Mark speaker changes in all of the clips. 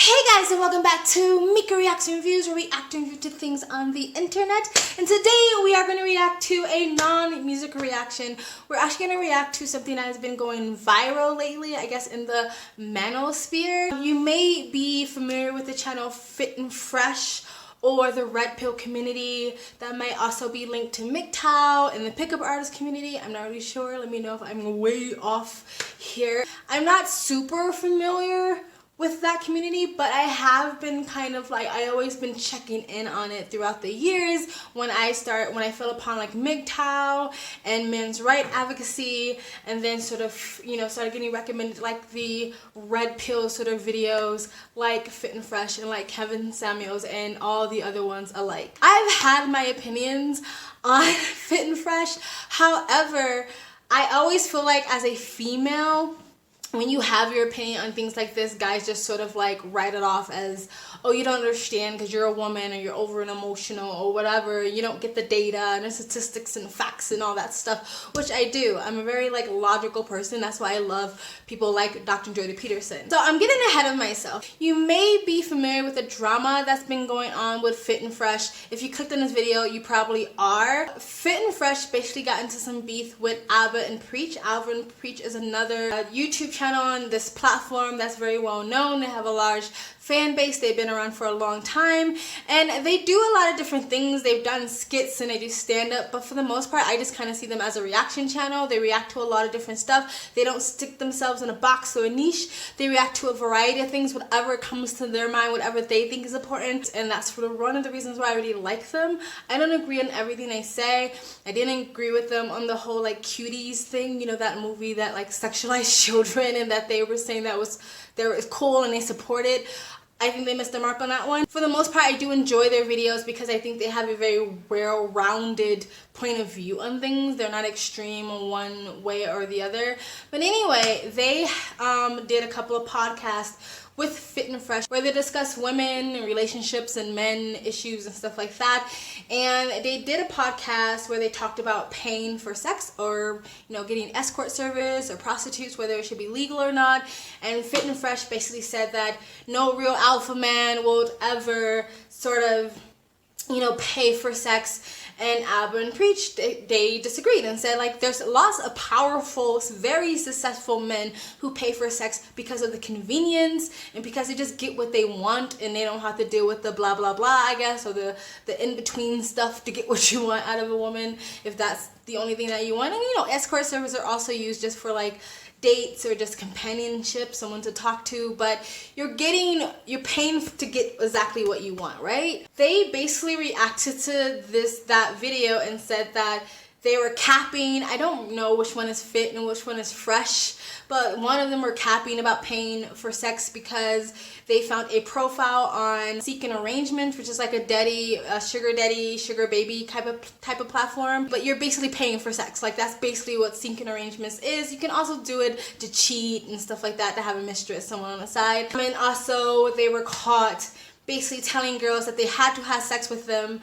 Speaker 1: Hey guys, and welcome back to Mika Reacts and Reviews, where we react and review to things on the internet. And today we are going to react to a non-music reaction. We're actually going to react to something that has been going viral lately, I guess in the manosphere. You may be familiar with the channel Fit and Fresh or the Red Pill community. That might also be linked to MGTOW and the pickup artist community. I'm not really sure. Let me know if I'm way off here. I'm not super familiar with that community, but I have been kind of like, I always been checking in on it throughout the years when I fell upon like MGTOW and men's right advocacy, and then sort of, you know, started getting recommended like the Red Pill sort of videos like Fit and Fresh and like Kevin Samuels and all the other ones alike. I've had my opinions on Fit and Fresh. However, I always feel like as a female, when you have your opinion on things like this, guys just sort of like write it off as, oh, you don't understand because you're a woman or you're over and emotional or whatever. You don't get the data and the statistics and facts and all that stuff, which I do. I'm a very like logical person. That's why I love people like Dr. Jordan Peterson. So I'm getting ahead of myself. You may be familiar with the drama that's been going on with Fit and Fresh. If you clicked on this video, you probably are. Fit and Fresh basically got into some beef with Ava and Preach. Ava and Preach is another YouTube channel on this platform that's very well known. They have a large fan base. They've been around for a long time, and they do a lot of different things. They've done skits and they do stand-up, but for the most part I just kind of see them as a reaction channel. They react to a lot of different stuff. They don't stick themselves in a box or a niche. They react to a variety of things, whatever comes to their mind, whatever they think is important, and that's for one of the reasons why I really like them. I don't agree on everything they say. I didn't agree with them on the whole like cuties thing, you know, that movie that like sexualized children and that they were saying that was cool and they support it. I think they missed the mark on that one. For the most part, I do enjoy their videos because I think they have a very well-rounded point of view on things. They're not extreme one way or the other. But anyway, they did a couple of podcasts with Fit and Fresh where they discuss women and relationships and men issues and stuff like that. And they did a podcast where they talked about paying for sex, or, you know, getting escort service or prostitutes, whether it should be legal or not. And Fit and Fresh basically said that no real alpha man would ever sort of, you know, pay for sex. And Ava and Preach, they disagreed and said like there's lots of powerful, very successful men who pay for sex because of the convenience and because they just get what they want and they don't have to deal with the blah blah blah, I guess, or the in-between stuff to get what you want out of a woman, if that's the only thing that you want. And you know, escort services are also used just for like dates or just companionship, someone to talk to, but you're paying to get exactly what you want, right? They basically reacted to that video and said that they were capping. I don't know which one is Fit and which one is Fresh, but one of them were capping about paying for sex because they found a profile on Seek an Arrangement, which is like a sugar daddy, sugar baby type of platform. But you're basically paying for sex. Like that's basically what Seek an Arrangements is. You can also do it to cheat and stuff like that, to have a mistress, someone on the side. And also they were caught basically telling girls that they had to have sex with them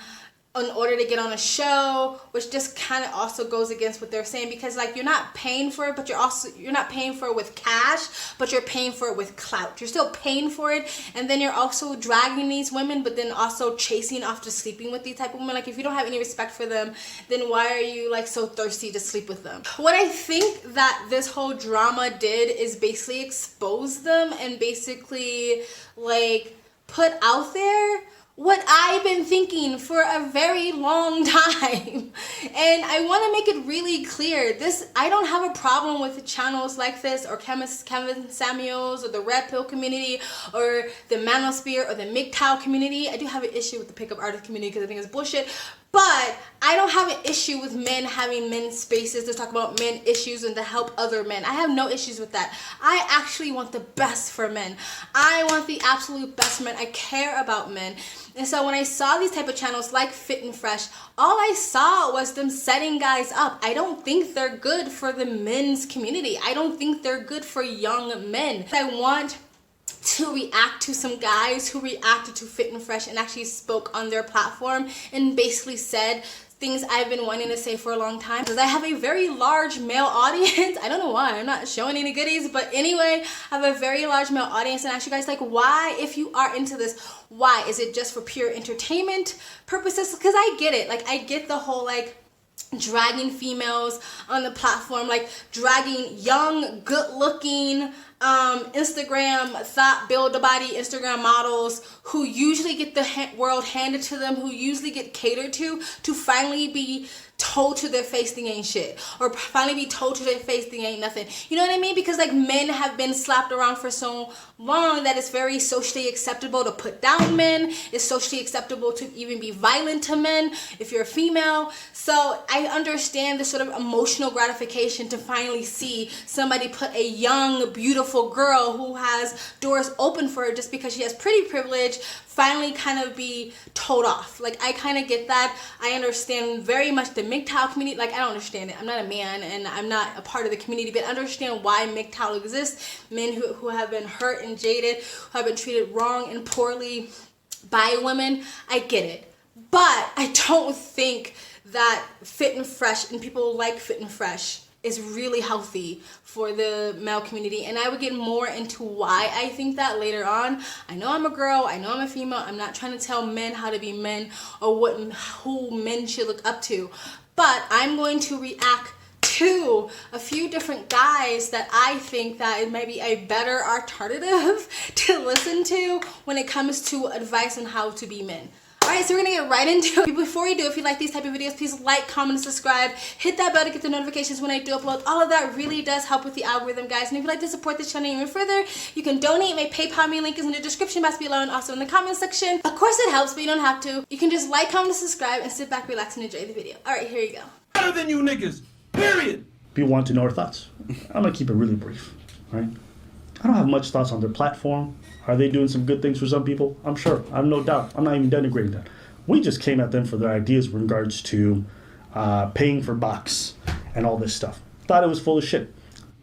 Speaker 1: in order to get on a show, which just kind of also goes against what they're saying, because like you're not paying for it, but you're not paying for it with cash, but you're paying for it with clout. You're still paying for it, and then you're also dragging these women, but then also chasing after sleeping with these type of women. Like if you don't have any respect for them, then why are you like so thirsty to sleep with them? What I think that this whole drama did is basically expose them and basically like put out there what I've been thinking for a very long time. And I want to make it really clear. I don't have a problem with channels like this, or Kevin Samuels, or the Red Pill community, or the manosphere, or the MGTOW community. I do have an issue with the pickup artist community because I think it's bullshit. But I don't have an issue with men having men's spaces to talk about men issues and to help other men. I have no issues with that. I actually want the best for men. I want the absolute best men. I care about men. And so when I saw these type of channels like Fit and Fresh, all I saw was them setting guys up. I don't think they're good for the men's community. I don't think they're good for young men. I want to react to some guys who reacted to Fit and Fresh and actually spoke on their platform and basically said things I've been wanting to say for a long time, because I have a very large male audience. I don't know why, I'm not showing any goodies, but anyway, I have a very large male audience, and ask you guys, like, why, if you are into this, why? Is it just for pure entertainment purposes? Because I get it, like, I get the whole, like, dragging females on the platform, like dragging young, good-looking Instagram thought build a body Instagram models who usually get the world handed to them, who usually get catered to finally be told to their face they ain't shit, or finally be told to their face they ain't nothing. You know what I mean? Because like men have been slapped around for so long that it's very socially acceptable to put down men. It's socially acceptable to even be violent to men if you're a female. So I understand the sort of emotional gratification to finally see somebody put a young, beautiful girl who has doors open for her just because she has pretty privilege finally kind of be told off. Like, I kind of get that. I understand very much the MGTOW community. Like, I don't understand it. I'm not a man and I'm not a part of the community, but I understand why MGTOW exists. Men who have been hurt and jaded, who have been treated wrong and poorly by women. I get it. But I don't think that Fit and Fresh and people like Fit and Fresh is really healthy for the male community, and I would get more into why I think that later on. I know I'm a girl, I know I'm a female, I'm not trying to tell men how to be men or who men should look up to, but I'm going to react to a few different guys that I think that it may be a better alternative to listen to when it comes to advice on how to be men. Alright, so we're gonna get right into it. Before we do, if you like these type of videos, please like, comment, and subscribe. Hit that bell to get the notifications when I do upload. All of that really does help with the algorithm, guys. And if you'd like to support this channel even further, you can donate. My PayPal me link is in the description box below and also in the comment section. Of course it helps, but you don't have to. You can just like, comment, and subscribe and sit back, relax, and enjoy the video. Alright, here you go.
Speaker 2: Better than you niggas, period.
Speaker 3: People want to know our thoughts. I'm gonna keep it really brief, right? I don't have much thoughts on their platform. Are they doing some good things for some people? I'm sure. I have no doubt. I'm not even denigrating that. We just came at them for their ideas in regards to paying for box and all this stuff. Thought it was full of shit.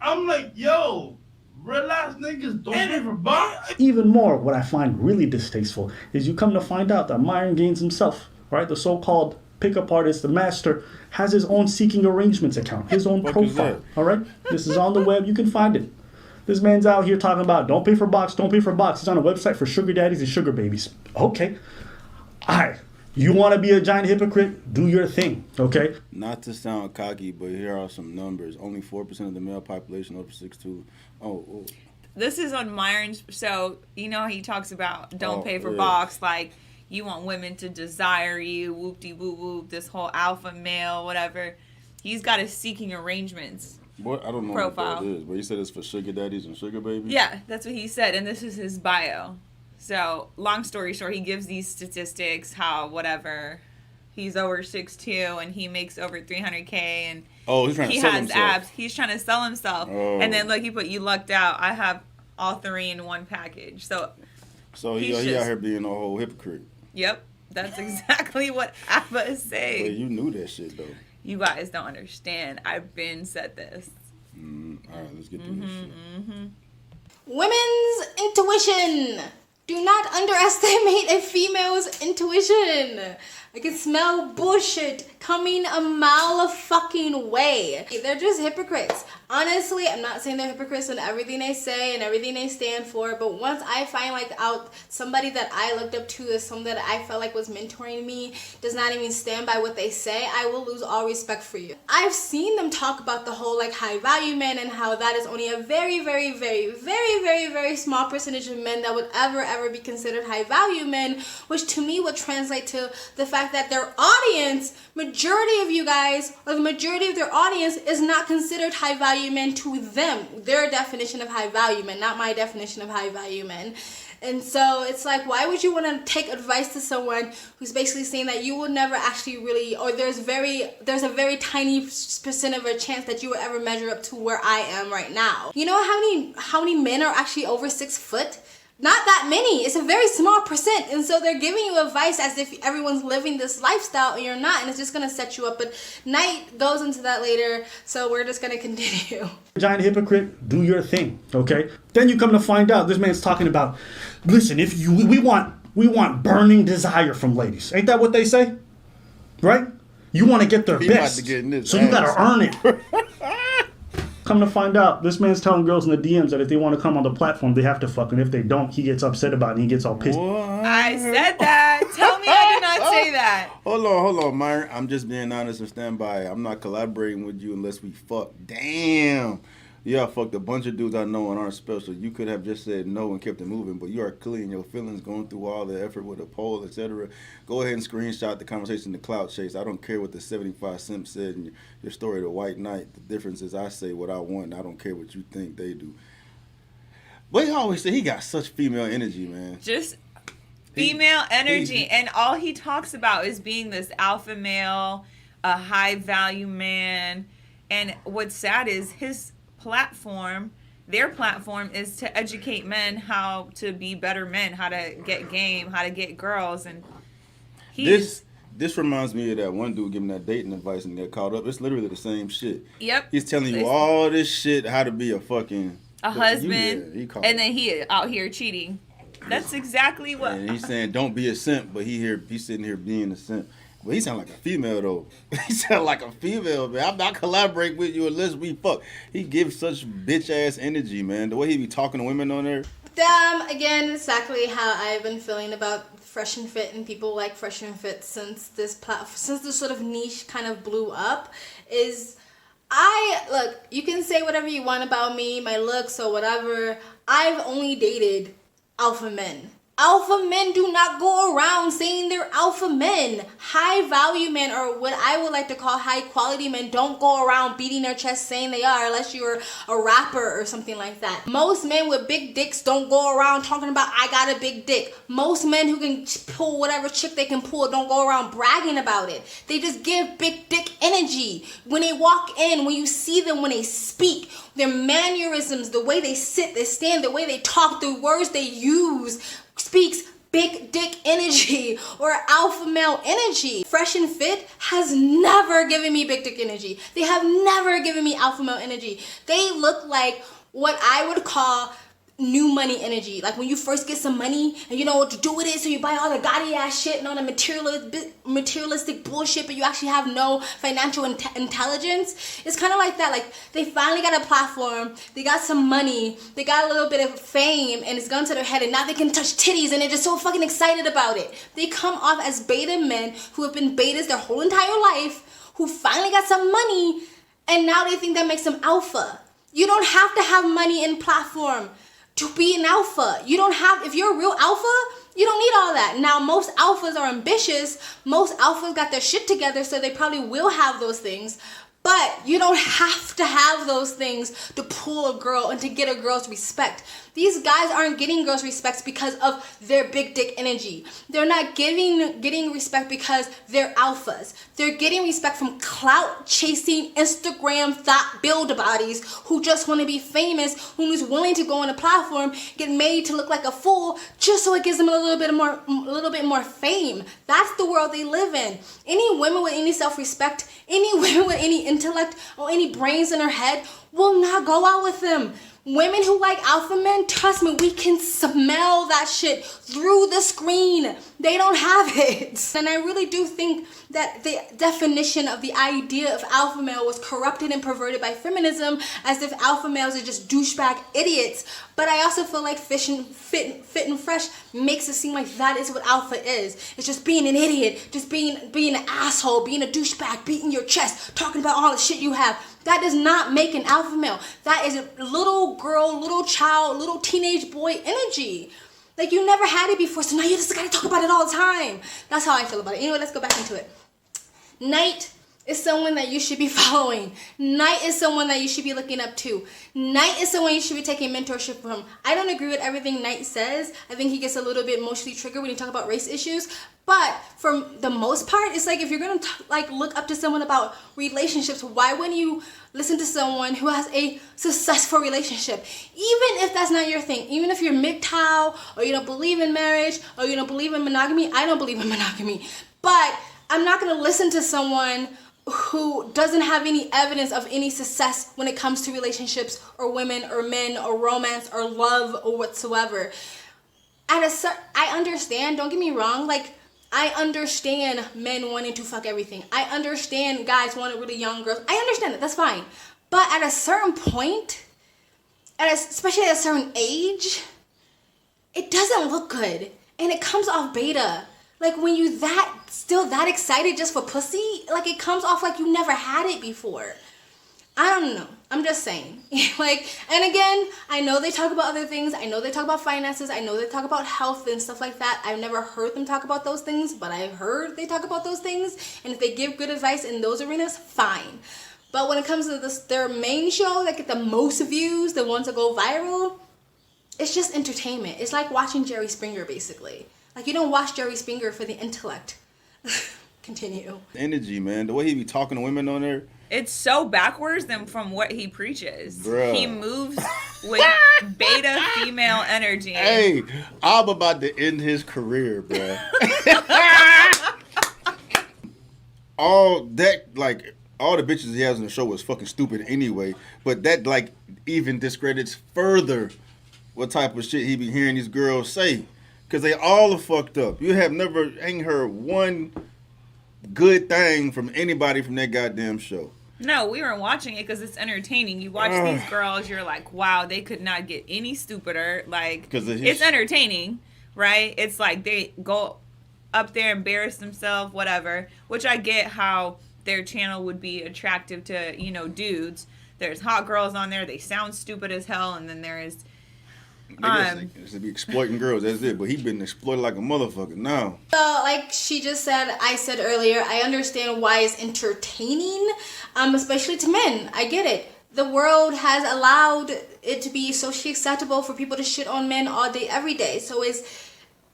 Speaker 2: I'm like, yo, relax, niggas, don't pay for box.
Speaker 3: Even more, what I find really distasteful is you come to find out that Myron Gaines himself, right, the so-called pickup artist, the master, has his own Seeking Arrangements account, his own profile, all right? This is on the web. You can find it. This man's out here talking about don't pay for box, don't pay for box. He's on a website for sugar daddies and sugar babies. Okay. All right. You want to be a giant hypocrite? Do your thing, okay?
Speaker 4: Not to sound cocky, but here are some numbers. Only 4% of the male population over 6'2". Oh.
Speaker 5: This is on Myron's, so you know he talks about don't pay for box, like you want women to desire you, whoop-de-whoop-whoop, this whole alpha male, whatever. He's got his Seeking Arrangements
Speaker 4: What? I don't know
Speaker 5: profile.
Speaker 4: what that is, but he said it's for sugar daddies and sugar babies?
Speaker 5: Yeah, that's what he said, and this is his bio. So, long story short, he gives these statistics, how whatever, he's over 6'2", and he makes over $300K, and
Speaker 4: he's trying to sell
Speaker 5: has
Speaker 4: himself.
Speaker 5: abs. He's trying to sell himself.
Speaker 4: Oh.
Speaker 5: And then look, he put, you lucked out. I have all three in one package. So
Speaker 4: he out here being a whole hypocrite.
Speaker 5: Yep, that's exactly what Abba is saying.
Speaker 4: But you knew that shit, though.
Speaker 5: You guys don't understand. I've been said this.
Speaker 4: All right, let's get to this shit.
Speaker 1: Women's intuition. Do not underestimate a female's intuition. I can smell bullshit coming a mile a fucking way. They're just hypocrites. Honestly, I'm not saying they're hypocrites in everything they say and everything they stand for, but once I find like out somebody that I looked up to as someone that I felt like was mentoring me does not even stand by what they say, I will lose all respect for you. I've seen them talk about the whole like high value men and how that is only a very, very, very, very, very, very small percentage of men that would ever be considered high value men, which to me would translate to the fact that their audience, majority of you guys, or the majority of their audience is not considered high value men to them. Their definition of high value men, not my definition of high value men. And so it's like, why would you want to take advice to someone who's basically saying that you will never actually really, or there's a very tiny percent of a chance that you will ever measure up to where I am right now. You know how many men are actually over 6 foot? Not that many. It's a very small percent. And so they're giving you advice as if everyone's living this lifestyle and you're not, and it's just gonna set you up. But Knight goes into that later, so we're just gonna continue.
Speaker 3: Giant hypocrite, do your thing, okay? Then you come to find out this man's talking about, listen, if we want burning desire from ladies. Ain't that what they say? Right? You want to get their
Speaker 4: He about
Speaker 3: best,
Speaker 4: to get in his
Speaker 3: so you gotta
Speaker 4: ass.
Speaker 3: earn it. Come to find out, this man's telling girls in the DMs that if they want to come on the platform, they have to fuck, and if they don't, he gets upset about it and he gets all pissed.
Speaker 5: I said that. Tell me I did not say that.
Speaker 4: Hold on, Myron. I'm just being honest and stand by. I'm not collaborating with you unless we fuck. Damn. Yeah, I fucked a bunch of dudes I know and aren't special. You could have just said no and kept it moving, but you are clear in your feelings, going through all the effort with a poll, etc. Go ahead and screenshot the conversation to Clout Chase. I don't care what the 75 Simp said in your story, The White Knight. The difference is I say what I want, and I don't care what you think they do. But he always say he got such female energy, man.
Speaker 5: Just female energy. And all he talks about is being this alpha male, a high value man. And what's sad is their platform is to educate men how to be better men, how to get game, how to get girls. And
Speaker 4: This reminds me of that one dude giving that dating advice and get caught up. It's literally the same shit.
Speaker 5: Yep.
Speaker 4: He's telling you all this shit, how to be a fucking...
Speaker 5: husband,
Speaker 4: and
Speaker 5: then he out here cheating. That's exactly what.
Speaker 4: And he's saying don't be a simp, but he's sitting here being a simp. But he sound like a female though. He sound like a female, man. I'm not collaborating with you unless we fuck. He gives such bitch ass energy, man. The way he be talking to women on there.
Speaker 1: Again, exactly how I've been feeling about Fresh and Fit and people like Fresh and Fit since this sort of niche kind of blew up. Look, you can say whatever you want about me, my looks or whatever. I've only dated alpha men. Alpha men do not go around saying they're alpha men. High value men, or what I would like to call high quality men, don't go around beating their chest saying they are, unless you're a rapper or something like that. Most men with big dicks don't go around talking about I got a big dick. Most men who can pull whatever chick they can pull don't go around bragging about it. They just give big dick energy. When they walk in, when you see them, when they speak, their mannerisms, the way they sit, they stand, the way they talk, the words they use speaks big dick energy or alpha male energy. Fresh and Fit has never given me big dick energy. They have never given me alpha male energy. They look like what I would call new money energy. Like when you first get some money and you know what to do with it, so you buy all the gaudy ass shit and all the materialistic bullshit, but you actually have no financial intelligence. It's kind of like that. Like they finally got a platform, they got some money, they got a little bit of fame, and it's gone to their head, and now they can touch titties, and they're just so fucking excited about it. They come off as beta men who have been betas their whole entire life, who finally got some money, and now they think that makes them alpha. You don't have to have money and platform to be an alpha. You don't have, if you're a real alpha, you don't need all that. Now, most alphas are ambitious. Most alphas got their shit together, so they probably will have those things. But you don't have to have those things to pull a girl and to get a girl's respect. These guys aren't getting girls' respect because of their big dick energy. They're not getting respect because they're alphas. They're getting respect from clout-chasing Instagram thought build bodies who just want to be famous, who's willing to go on a platform, get made to look like a fool just so it gives them a little bit more fame. That's the world they live in. Any women with any self-respect, any women with any intellect or any brains in her head will not go out with them. Women who like alpha men, trust me, we can smell that shit through the screen. They don't have it. And I really do think that the definition of the idea of alpha male was corrupted and perverted by feminism, as if alpha males are just douchebag idiots. But I also feel like Fit and Fresh makes it seem like that is what alpha is. It's just being an idiot, just being an asshole, being a douchebag, beating your chest, talking about all the shit you have. That does not make an alpha male. That is a little girl, little child, little teenage boy energy. Like you never had it before, so now you just gotta talk about it all the time. That's how I feel about it. Anyway, let's go back into it. Knight is someone that you should be following. Knight is someone that you should be looking up to. Knight is someone you should be taking mentorship from. I don't agree with everything Knight says. I think he gets a little bit emotionally triggered when you talk about race issues. But for the most part, it's like if you're gonna look up to someone about relationships, why wouldn't you listen to someone who has a successful relationship? Even if that's not your thing, even if you're MGTOW or you don't believe in marriage or you don't believe in monogamy, I don't believe in monogamy. But I'm not gonna listen to someone who doesn't have any evidence of any success when it comes to relationships or women or men or romance or love or whatsoever. I understand, don't get me wrong, like I understand men wanting to fuck everything. I understand guys wanting really young girls. I understand that. That's fine. But at a certain point, especially at a certain age, it doesn't look good. And it comes off beta. Like when you still that excited just for pussy, like it comes off like you never had it before. I don't know. I'm just saying. And again, I know they talk about other things. I know they talk about finances. I know they talk about health and stuff like that. I've never heard them talk about those things, but I've heard they talk about those things. And if they give good advice in those arenas, fine. But when it comes to their main show that get the most views, the ones that go viral, it's just entertainment. It's like watching Jerry Springer, basically. Like you don't watch Jerry Springer for the intellect. Continue.
Speaker 4: Energy, man. The way he be talking to women on there.
Speaker 5: It's so backwards than from what he preaches.
Speaker 4: Bruh.
Speaker 5: He moves with beta female energy.
Speaker 4: Hey, I'm about to end his career, bruh. all the bitches he has on the show was fucking stupid anyway. But that even discredits further what type of shit he be hearing these girls say. Cause they all are fucked up. You have never ain't heard one good thing from anybody from that goddamn show.
Speaker 5: No, we were watching it because it's entertaining. You watch these girls, you're like, wow, they could not get any stupider. It's entertaining, right? It's like they go up there, embarrass themselves, whatever. Which I get how their channel would be attractive to, dudes. There's hot girls on there. They sound stupid as hell. And then there is...
Speaker 4: Niggas to be exploiting girls, that's it. But he been exploited like a motherfucker now.
Speaker 1: So, like she just said, I said earlier, I understand why it's entertaining, especially to men. I get it. The world has allowed it to be socially acceptable for people to shit on men all day, every day. So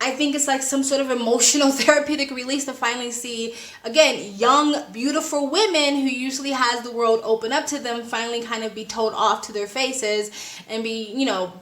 Speaker 1: I think it's like some sort of emotional therapeutic release to finally see, again, young, beautiful women who usually has the world open up to them finally kind of be told off to their faces and be,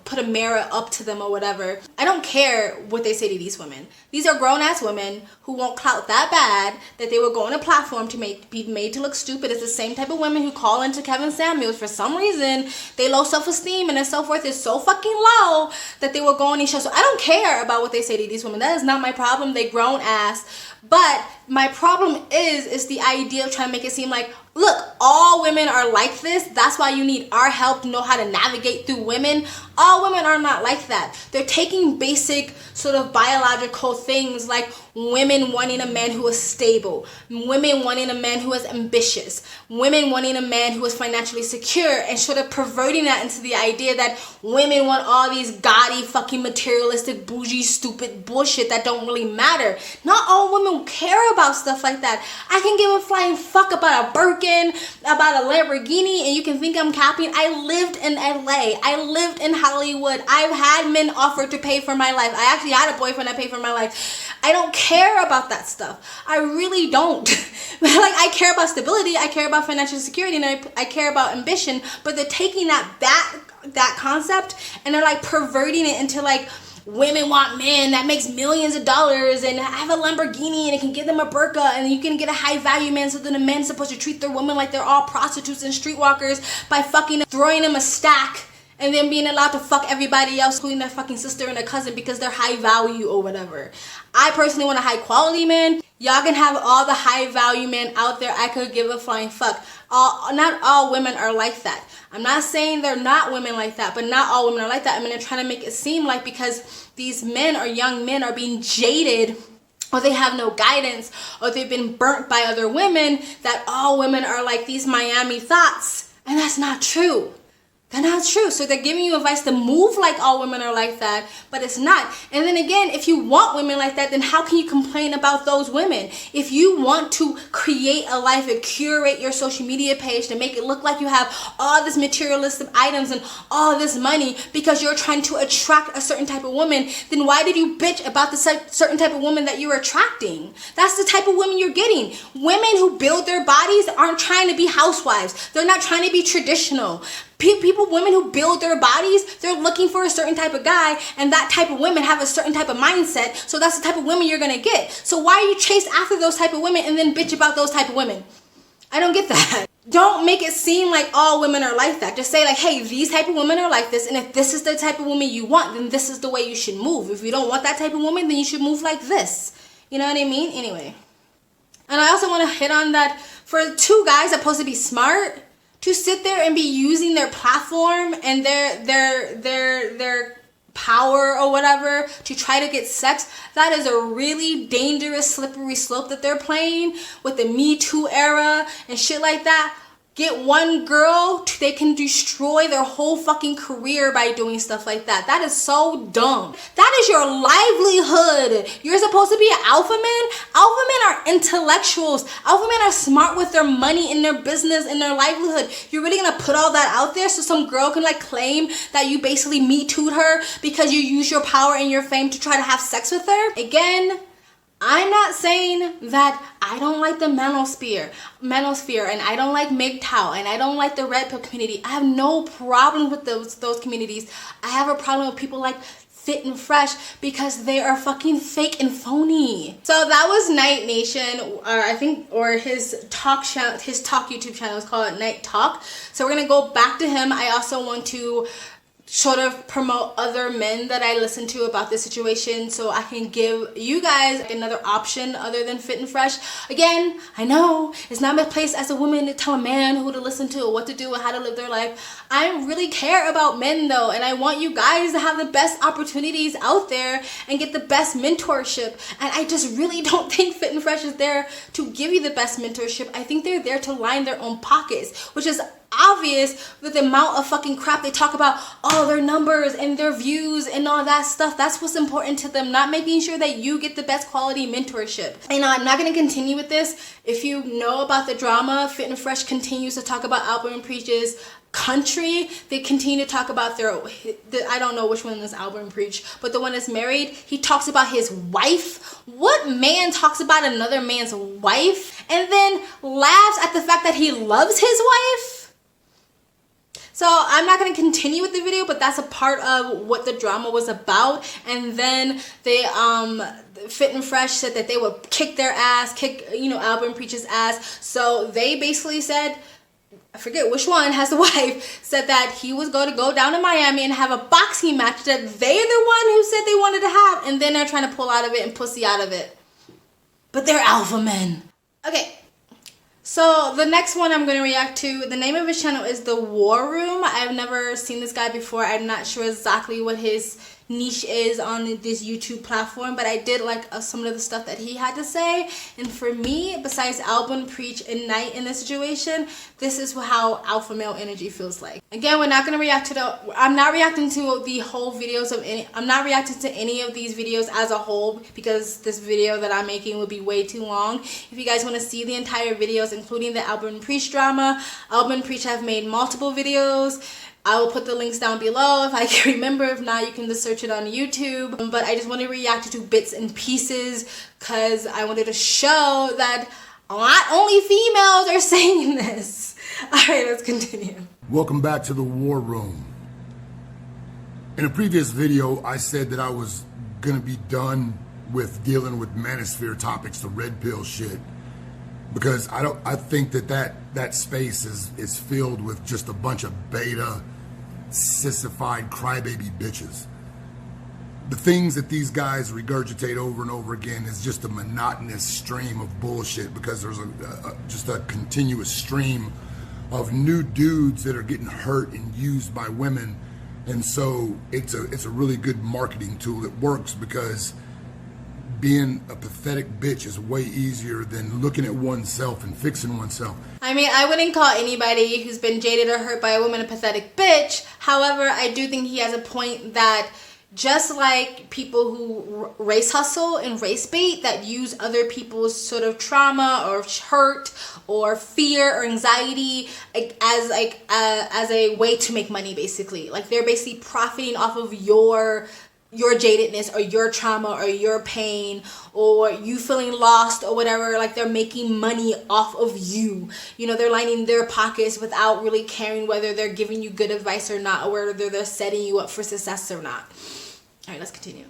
Speaker 1: put a mirror up to them or whatever. I don't care what they say to these women. These are grown-ass women who want clout that bad that they will go on a platform to be made to look stupid. It's the same type of women who call into Kevin Samuels. For some reason, they low self-esteem and their self-worth is so fucking low that they will go on these shows. So I don't care about what they say to these women. That is not my problem. They grown ass. But my problem is the idea of trying to make it seem like, look, all women are like this. That's why you need our help to know how to navigate through women. All women are not like that. They're taking basic sort of biological things like women wanting a man who is stable, women wanting a man who is ambitious, women wanting a man who is financially secure, and sort of perverting that into the idea that women want all these gaudy, fucking materialistic, bougie, stupid bullshit that don't really matter. Not all women care about stuff like that. I can give a flying fuck about a Birkin, about a Lamborghini, and you can think I'm capping. I lived in LA. I lived in Hollywood. I've had men offer to pay for my life. I actually had a boyfriend that paid for my life. I don't care about that stuff. I really don't. I care about stability. I care about financial security, and I care about ambition. But they're taking that concept and they're perverting it into women want men that makes millions of dollars and have a Lamborghini and it can give them a burqa and you can get a high value man, so then a man's supposed to treat their women like they're all prostitutes and streetwalkers by fucking throwing them a stack and then being allowed to fuck everybody else, including their fucking sister and their cousin, because they're high value or whatever. I personally want a high quality man. Y'all can have all the high value men out there. I could give a flying fuck. Not all women are like that. I'm not saying they're not women like that, but not all women are like that. I mean, they're trying to make it seem like because these men or young men are being jaded, or they have no guidance, or they've been burnt by other women, that all women are like these Miami thoughts. And that's not true. They're not true. So they're giving you advice to move like all women are like that, but it's not. And then again, if you want women like that, then how can you complain about those women? If you want to create a life and curate your social media page to make it look like you have all this materialistic items and all this money because you're trying to attract a certain type of woman, then why did you bitch about the certain type of woman that you're attracting? That's the type of women you're getting. Women who build their bodies aren't trying to be housewives. They're not trying to be traditional. Women who build their bodies, they're looking for a certain type of guy, and that type of women have a certain type of mindset, so that's the type of women you're gonna get. So why are you chase after those type of women and then bitch about those type of women? I don't get that. Don't make it seem like all women are like that. Just say hey, these type of women are like this, and if this is the type of woman you want, then this is the way you should move. If you don't want that type of woman, then you should move like this. You know what I mean? Anyway. And I also want to hit on that for two guys supposed to be smart to sit there and be using their platform and their power or whatever to try to get sex. That is a really dangerous slippery slope that they're playing with the Me Too era and shit like that. Get one girl, they can destroy their whole fucking career by doing stuff like that. That is so dumb. That is your livelihood. You're supposed to be an alpha man. Alpha men are intellectuals. Alpha men are smart with their money and their business and their livelihood. You're really gonna put all that out there so some girl can like claim that you basically Me Too'd her because you use your power and your fame to try to have sex with her? Again, I'm not saying that I don't like the manosphere, and I don't like MGTOW, and I don't like the Red Pill community. I have no problem with those communities. I have a problem with people like Fit and Fresh because they are fucking fake and phony. So that was Night Nation, or his talk YouTube channel is called Night Talk. So we're gonna go back to him. I also want to sort of promote other men that I listen to about this situation so I can give you guys another option other than Fit and Fresh. Again, I know it's not my place as a woman to tell a man who to listen to or what to do and how to live their life. I really care about men though, and I want you guys to have the best opportunities out there and get the best mentorship. And I just really don't think Fit and Fresh is there to give you the best mentorship. I think they're there to line their own pockets, which is obvious with the amount of fucking crap they talk about, all their numbers and their views and all that stuff. That's what's important to them, not making sure that you get the best quality mentorship. And I'm not going to continue with this. If you know about the drama, Fit and Fresh continues to talk about Albert and Preach's country. They continue to talk about I don't know which one is Albert and Preach, but the one that's married, he talks about his wife. What man talks about another man's wife and then laughs at the fact that he loves his wife? So I'm not going to continue with the video, but that's a part of what the drama was about. And then they, Fit and Fresh said that they would kick their ass, Albert and Preach's ass. So they basically said, I forget which one has the wife, said that he was going to go down to Miami and have a boxing match that they're the one who said they wanted to have. And then they're trying to pull out of it and pussy out of it. But they're alpha men. Okay. So the next one I'm going to react to, the name of his channel is The War Room. I've never seen this guy before. I'm not sure exactly what his niche is on this YouTube platform, but I did like some of the stuff that he had to say. And for me, besides Album, Preach, and Night in this situation, this is how alpha male energy feels like. Again, we're not going to react to I'm not reacting to the whole videos of I'm not reacting to any of these videos as a whole because this video that I'm making would be way too long. If you guys want to see the entire videos, including the Album and Preach drama, Album and Preach have made multiple videos. I will put the links down below if I can remember. If not, you can just search it on YouTube. But I just want to react to bits and pieces because I wanted to show that not only females are saying this. Alright, let's continue.
Speaker 6: Welcome back to The War Room. In a previous video, I said that I was going to be done with dealing with manosphere topics, the red pill shit. Because I think that space is filled with just a bunch of beta, sissified crybaby bitches. The things that these guys regurgitate over and over again is just a monotonous stream of bullshit because there's just a continuous stream of new dudes that are getting hurt and used by women. And so it's a really good marketing tool. It works because being a pathetic bitch is way easier than looking at oneself and fixing oneself.
Speaker 1: I mean, I wouldn't call anybody who's been jaded or hurt by a woman a pathetic bitch. However, I do think he has a point that just like people who race hustle and race bait that use other people's sort of trauma or hurt or fear or anxiety as a way to make money, basically. Like they're basically profiting off of your jadedness or your trauma or your pain or you feeling lost or whatever. Like they're making money off of you. You know, they're lining their pockets without really caring whether they're giving you good advice or not, or whether they're setting you up for success or not. All right, let's continue.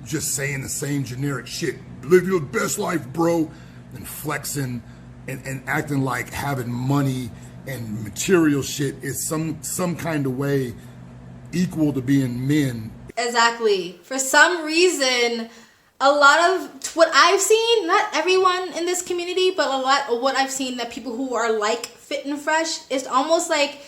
Speaker 6: Just saying the same generic shit. Live your best life, bro. And flexing and acting like having money and material shit is some kind of way equal to being men.
Speaker 1: Exactly. For some reason, a lot of what I've seen, not everyone in this community, but a lot of what I've seen, that people who are like Fit and Fresh, is almost like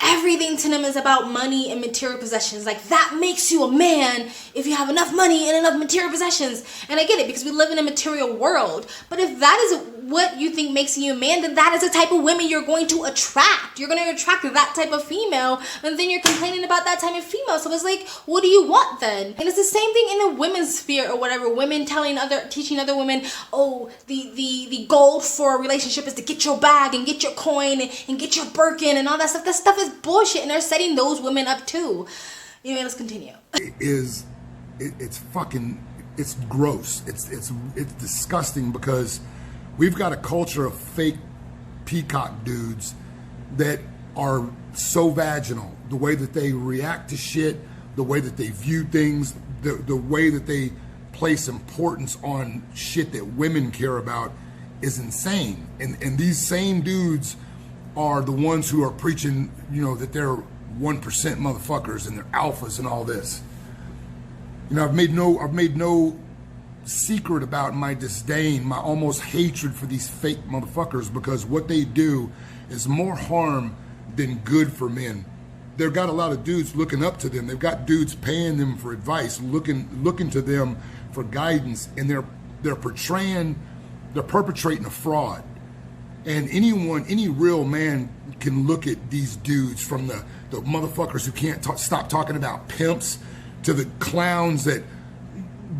Speaker 1: everything to them is about money and material possessions. Like, that makes you a man if you have enough money and enough material possessions. And I get it, because we live in a material world. But if that is what you think makes you a man, then that is the type of women you're going to attract. You're going to attract that type of female, and then you're complaining about that type of female. So it's like, what do you want then? And it's the same thing in the women's sphere or whatever. Women teaching other women, oh, the goal for a relationship is to get your bag and get your coin and get your Birkin and all that stuff. That stuff is bullshit, and they're setting those women up too. Anyway, let's continue.
Speaker 6: It's fucking, it's gross. It's disgusting, because we've got a culture of fake peacock dudes that are so vaginal. The way that they react to shit, the way that they view things, the way that they place importance on shit that women care about is insane. And these same dudes are the ones who are preaching, you know, that they're 1% motherfuckers and they're alphas and all this. You know, I've made no secret about my disdain, my almost hatred for these fake motherfuckers, because what they do is more harm than good for men. They've got a lot of dudes looking up to them. They've got dudes paying them for advice, looking to them for guidance, and they're perpetrating a fraud. And any real man can look at these dudes, from the motherfuckers who can't stop talking about pimps to the clowns that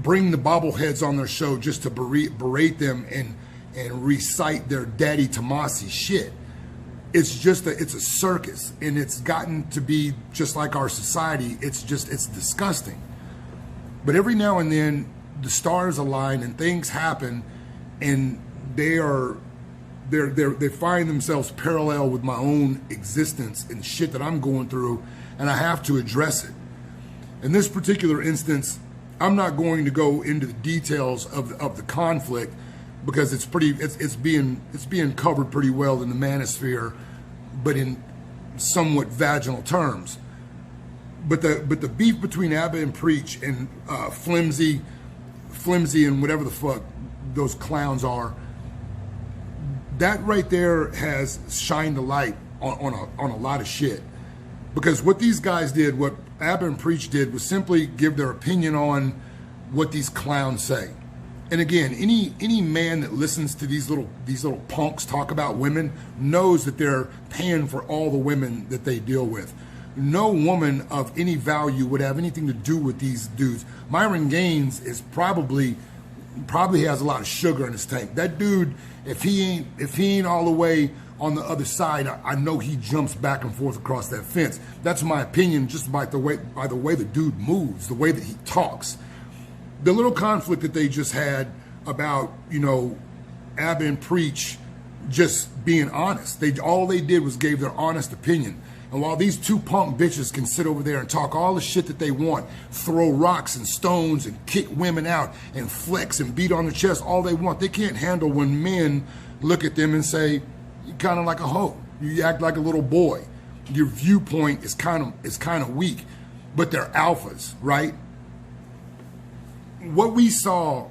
Speaker 6: bring the bobbleheads on their show just to berate them and recite their Daddy Tomasi shit. It's a circus, and it's gotten to be just like our society. It's disgusting. But every now and then the stars align and things happen, and they find themselves parallel with my own existence and shit that I'm going through, and I have to address it. In this particular instance, I'm not going to go into the details of the conflict, because it's being covered pretty well in the manosphere, but in somewhat vaginal terms. But the beef between Abba and Preach and Flimsy and whatever the fuck those clowns are, that right there has shined a light on a lot of shit. Because what these guys did, what Abba and Preach did, was simply give their opinion on what these clowns say. And again, any man that listens to these little punks talk about women knows that they're paying for all the women that they deal with. No woman of any value would have anything to do with these dudes. Myron Gaines is probably has a lot of sugar in his tank. That dude, if he ain't all the way on the other side, I know he jumps back and forth across that fence. That's my opinion, just by the way the dude moves, the way that he talks. The little conflict that they just had about, you know, Abba and Preach just being honest. All they did was gave their honest opinion. And while these two punk bitches can sit over there and talk all the shit that they want, throw rocks and stones and kick women out and flex and beat on the chest all they want, they can't handle when men look at them and say, you're kind of like a hoe. You act like a little boy. Your viewpoint is kind of weak, but they're alphas, right? What we saw,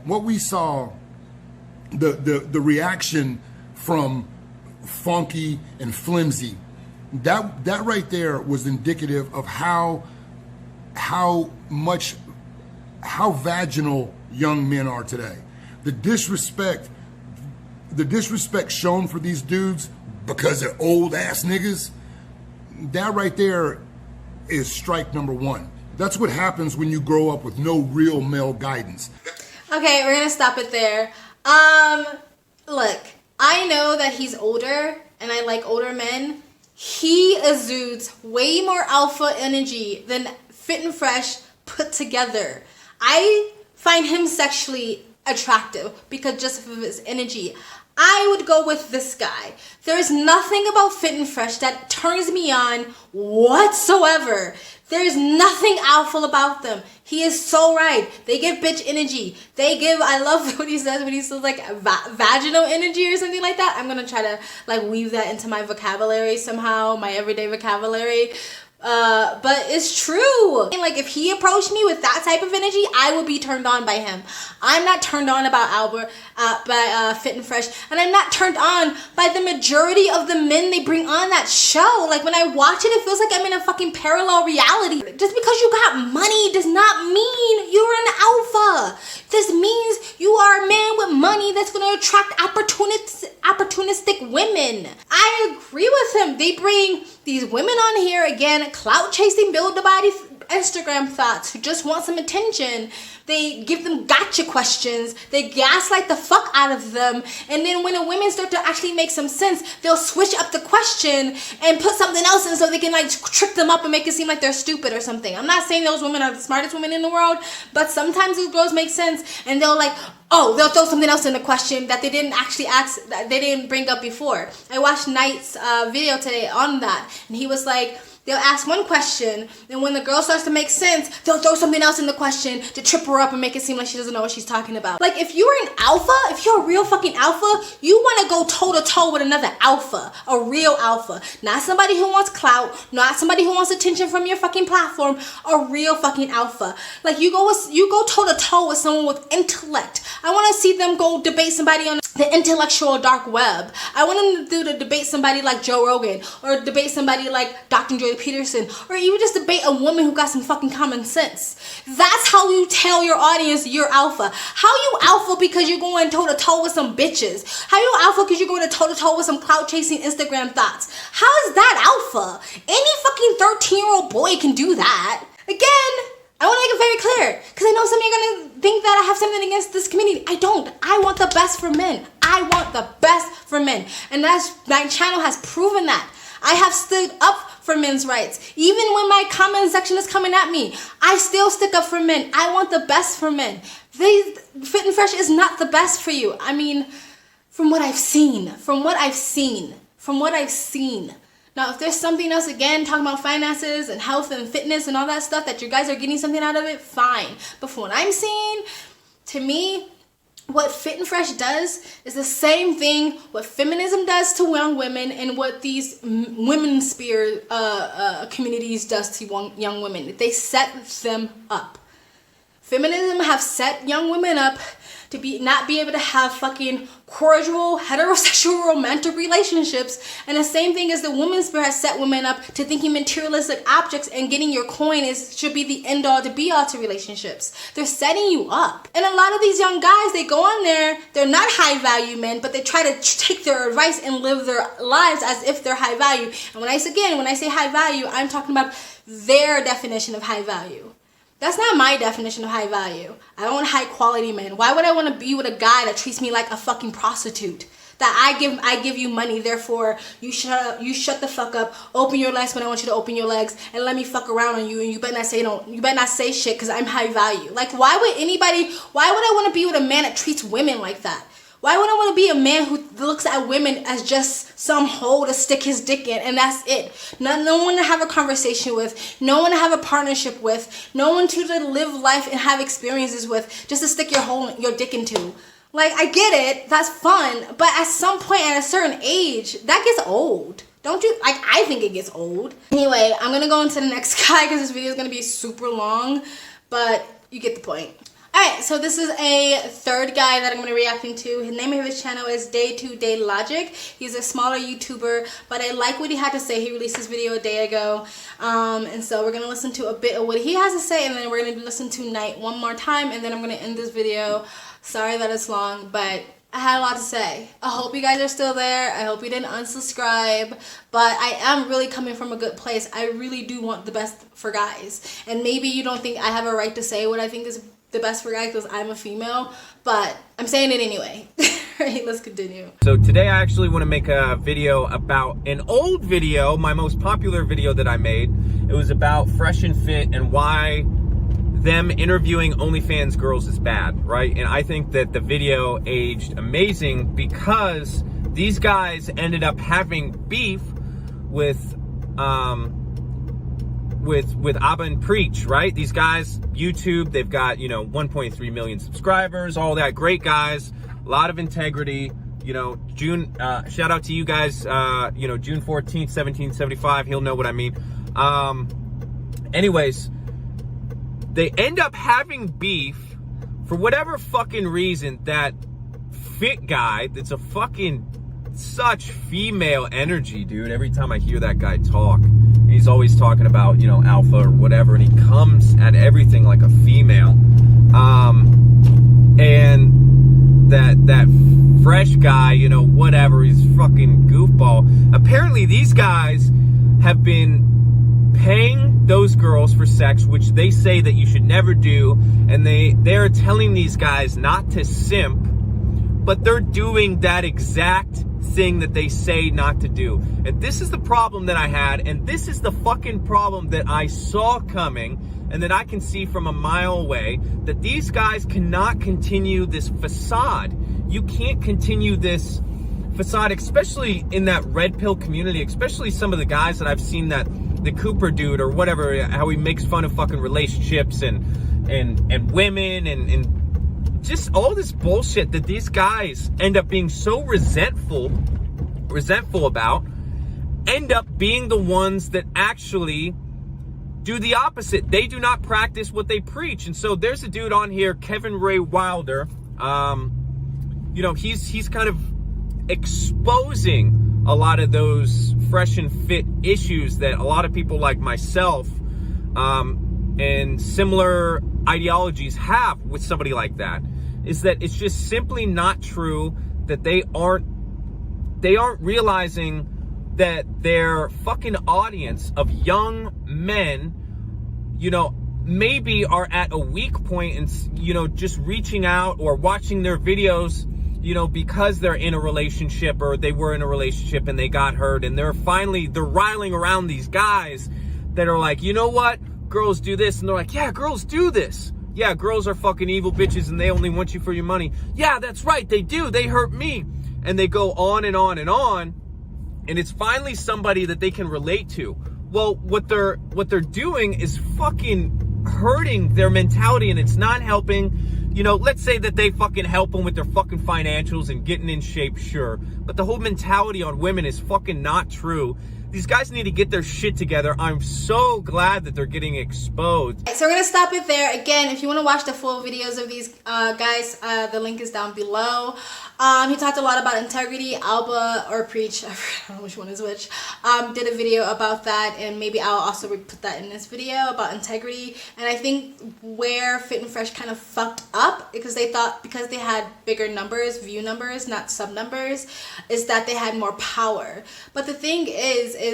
Speaker 6: the reaction from Funky and Flimsy, that right there was indicative of how vaginal young men are today. The disrespect shown for these dudes because they're old ass niggas, that right there is strike number one. That's what happens when you grow up with no real male guidance.
Speaker 1: Okay, we're gonna stop it there. Look, I know that he's older, and I like older men. He exudes way more alpha energy than Fit and Fresh put together. I find him sexually attractive because just of his energy. I would go with this guy. There's nothing about Fit and Fresh that turns me on whatsoever. There's nothing alpha about them. He is so right. They give bitch energy. I love what he says when he says like vaginal energy or something like that. I'm going to try to like weave that into my vocabulary somehow, my everyday vocabulary. But it's true. And like if he approached me with that type of energy, I would be turned on by him. I'm not turned on about Fit and Fresh, and I'm not turned on by the majority of the men they bring on that show. Like when I watch it, it feels like I'm in a fucking parallel reality. Just because you got money does not mean you're an alpha. This means you are a man with money that's gonna attract opportunistic women. I agree with him. They bring these women on here again, clout chasing, build the body Instagram thoughts who just want some attention. They give them gotcha questions. They gaslight the fuck out of them. And then when the women start to actually make some sense, they'll switch up the question and put something else in so they can like trick them up and make it seem like they're stupid or something. I'm not saying those women are the smartest women in the world, but sometimes those girls make sense and they'll like, oh, they'll throw something else in the question that they didn't actually ask, that they didn't bring up before. I watched Knight's video today on that, and he was like, they'll ask one question, and when the girl starts to make sense, they'll throw something else in the question to trip her up and make it seem like she doesn't know what she's talking about. Like, if you're an alpha, if you're a real fucking alpha, you want to go toe-to-toe with another alpha, a real alpha. Not somebody who wants clout, not somebody who wants attention from your fucking platform, a real fucking alpha. Like, you go toe-to-toe with someone with intellect. I want to see them go debate somebody on the intellectual dark web. I want them to debate somebody like Joe Rogan, or debate somebody like Dr. Jordan Peterson, or even just debate a woman who got some fucking common sense. That's how you tell your audience you're alpha. How you alpha because you're going toe-to-toe with some bitches? How you alpha because you're going toe-to-toe with some clout chasing Instagram thoughts? How is that alpha? Any fucking 13-year-old boy can do that. Again, I want to make it very clear, because I know some of you are going to think that I have something against this community. I don't. I want the best for men. I want the best for men. And my channel has proven that. I have stood up for men's rights. Even when my comment section is coming at me, I still stick up for men. I want the best for men. Fit and Fresh is not the best for you. I mean, from what I've seen. Now, if there's something else, again, talking about finances and health and fitness and all that stuff, that you guys are getting something out of it, fine. But from what I'm seeing, to me, what Fit and Fresh does is the same thing what feminism does to young women and what these women's sphere communities does to young women. They set them up. Feminism have set young women up to not be able to have fucking cordial, heterosexual, romantic relationships. And the same thing as the women's sphere has set women up to thinking materialistic objects and getting your coin should be the end all to be all to relationships. They're setting you up. And a lot of these young guys, they go on there, they're not high value men, but they try to take their advice and live their lives as if they're high value. And when I say high value, I'm talking about their definition of high value. That's not my definition of high value. I want high quality men. Why would I want to be with a guy that treats me like a fucking prostitute? That I give you money, therefore you shut the fuck up, open your legs when I want you to open your legs, and let me fuck around on you, and you better not say shit because I'm high value. Like, why would I want to be with a man that treats women like that? Why would I want to be a man who looks at women as just some hole to stick his dick in and that's it? No one to have a conversation with, no one to have a partnership with, no one to live life and have experiences with, just to stick your dick into. Like, I get it, that's fun, but at some point at a certain age, that gets old. Don't you? Like, I think it gets old. Anyway, I'm gonna go into the next guy because this video is gonna be super long, but you get the point. Alright, so this is a third guy that I'm going to be reacting to. The name of his channel is Day to Day Logic. He's a smaller YouTuber, but I like what he had to say. He released this video a day ago. And so we're going to listen to a bit of what he has to say, and then we're going to listen to Night one more time, and then I'm going to end this video. Sorry that it's long, but I had a lot to say. I hope you guys are still there. I hope you didn't unsubscribe. But I am really coming from a good place. I really do want the best for guys. And maybe you don't think I have a right to say what I think is the best for guys because I'm a female, but I'm saying it anyway. Alright, let's continue.
Speaker 7: So today I actually want to make a video about an old video, my most popular video that I made. It was about Fresh and Fit and why them interviewing OnlyFans girls is bad, right? And I think that the video aged amazing because these guys ended up having beef with Abba and Preach, right? These guys, YouTube, they've got, 1.3 million subscribers, all that, great guys, a lot of integrity, June, shout out to you guys, June 14th, 1775, he'll know what I mean. Anyways, they end up having beef for whatever fucking reason. That fit guy, that's a fucking such female energy, dude. Every time I hear that guy talk, he's always talking about, you know, alpha or whatever, and he comes at everything like a female. And that fresh guy, you know, whatever, he's fucking goofball. Apparently these guys have been paying those girls for sex, which they say that you should never do, and they're telling these guys not to simp, but they're doing that exact thing that they say not to do. And this is the problem that I had, and this is the fucking problem that I saw coming, and that I can see from a mile away, that these guys cannot continue this facade. You can't continue this facade, especially in that red pill community, especially some of the guys that I've seen, that the Cooper dude or whatever, how he makes fun of fucking relationships and women and just all this bullshit that these guys end up being so resentful about, end up being the ones that actually do the opposite. They do not practice what they preach. And so there's a dude on here, Kevin Ray Wilder. You know, he's kind of exposing a lot of those fresh and fit issues that a lot of people like myself and similar ideologies have with somebody like that. Is that it's just simply not true, that they aren't realizing that their fucking audience of young men, you know, maybe are at a weak point and, you know, just reaching out or watching their videos, you know, because they're in a relationship or they were in a relationship and they got hurt, and they're riling around these guys that are like, you know what, girls do this, and they're like, yeah, girls do this. Yeah, girls are fucking evil bitches and they only want you for your money. Yeah, that's right, they do. They hurt me. And they go on and on and on. And it's finally somebody that they can relate to. Well, what they're doing is fucking hurting their mentality, and it's not helping. You know, let's say that they fucking help them with their fucking financials and getting in shape, sure. But the whole mentality on women is fucking not true. These guys need to get their shit together. I'm so glad that they're getting exposed.
Speaker 1: So we're going to stop it there. Again, if you want to watch the full videos of these guys, the link is down below. He talked a lot about integrity. Alba or Preach, I don't know which one is which, did a video about that, and maybe I'll also put that in this video about integrity. And I think where Fit and Fresh kind of fucked up, because they thought because they had bigger numbers, view numbers, not sub numbers, is that they had more power. But the thing is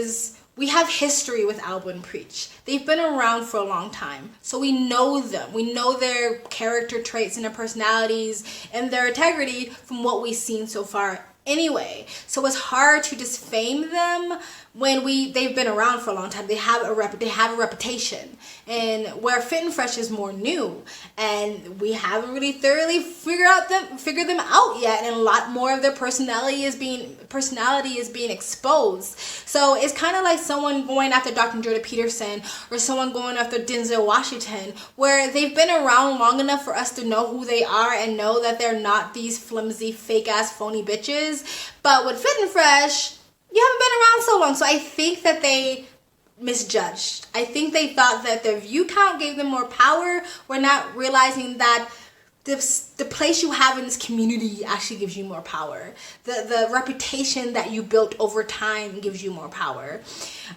Speaker 1: we have history with Alba and Preach. They've been around for a long time, so we know them. We know their character traits and their personalities and their integrity from what we've seen so far anyway. So it's hard to disfame them when they've been around for a long time. They have a reputation, and where Fit and Fresh is more new, and we haven't really thoroughly figured them out yet, and a lot more of their personality is being exposed. So it's kind of like someone going after Dr. Jordan Peterson or someone going after Denzel Washington, where they've been around long enough for us to know who they are and know that they're not these flimsy, fake ass, phony bitches. But with Fit and Fresh, you haven't been around so long. So I think that they misjudged. I think they thought that their view count gave them more power. We're not realizing that the place you have in this community actually gives you more power. The reputation that you built over time gives you more power.